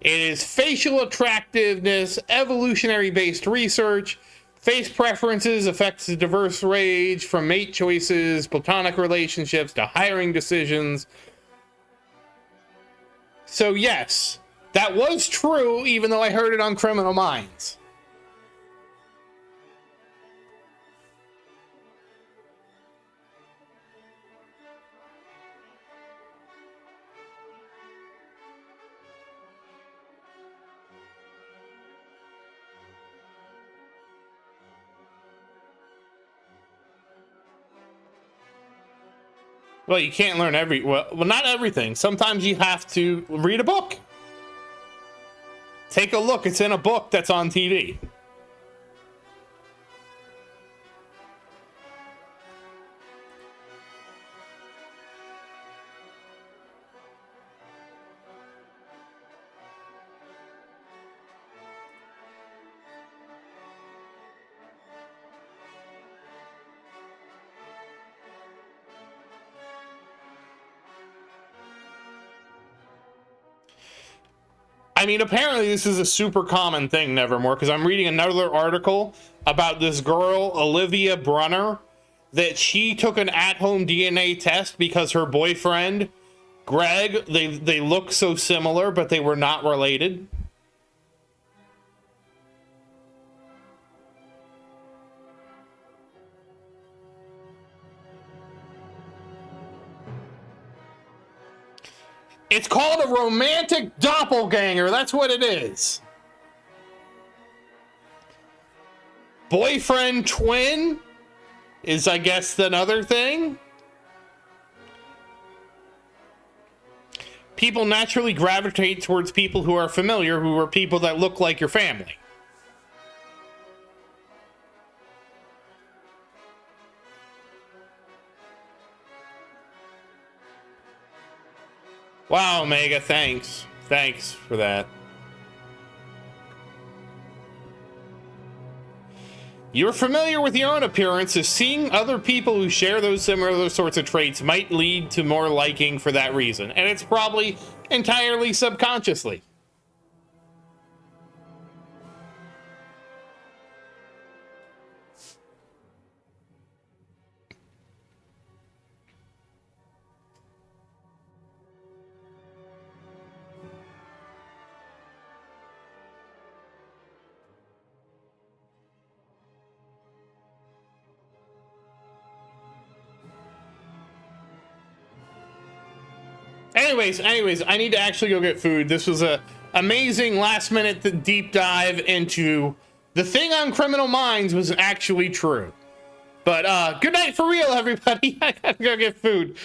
It is facial attractiveness, evolutionary-based research. Face preferences affects a diverse range from mate choices, platonic relationships, to hiring decisions. So yes, that was true, even though I heard it on Criminal Minds. Well, you can't learn well, not everything. Sometimes you have to read a book. Take a look. It's in a book that's on TV. I mean, apparently this is a super common thing, Nevermore, because I'm reading another article about this girl, Olivia Brunner, that she took an at-home DNA test because her boyfriend, Greg, they look so similar, but they were not related. It's called a romantic doppelganger. That's what it is. Boyfriend twin is, I guess, another thing. People naturally gravitate towards people who are familiar, who are people that look like your family. Wow, Omega, thanks. Thanks for that. You're familiar with your own appearance, as seeing other people who share those similar sorts of traits might lead to more liking for that reason. And it's probably entirely subconsciously. Anyways, I need to actually go get food. This was a amazing last minute deep dive into the thing on Criminal Minds was actually true. But good night for real, everybody. I gotta go get food.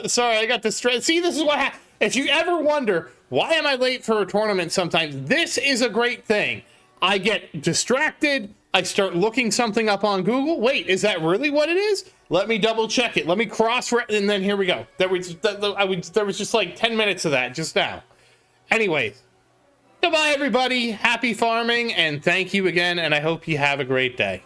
Sorry, I got distracted. See, this is what happens. If you ever wonder, why am I late for a tournament sometimes? This is a great thing. I get distracted. I start looking something up on Google. Wait, is that really what it is? Let me double check it. Let me and then here we go. There was just like 10 minutes of that just now. Anyways, goodbye, everybody. Happy farming, and thank you again, and I hope you have a great day.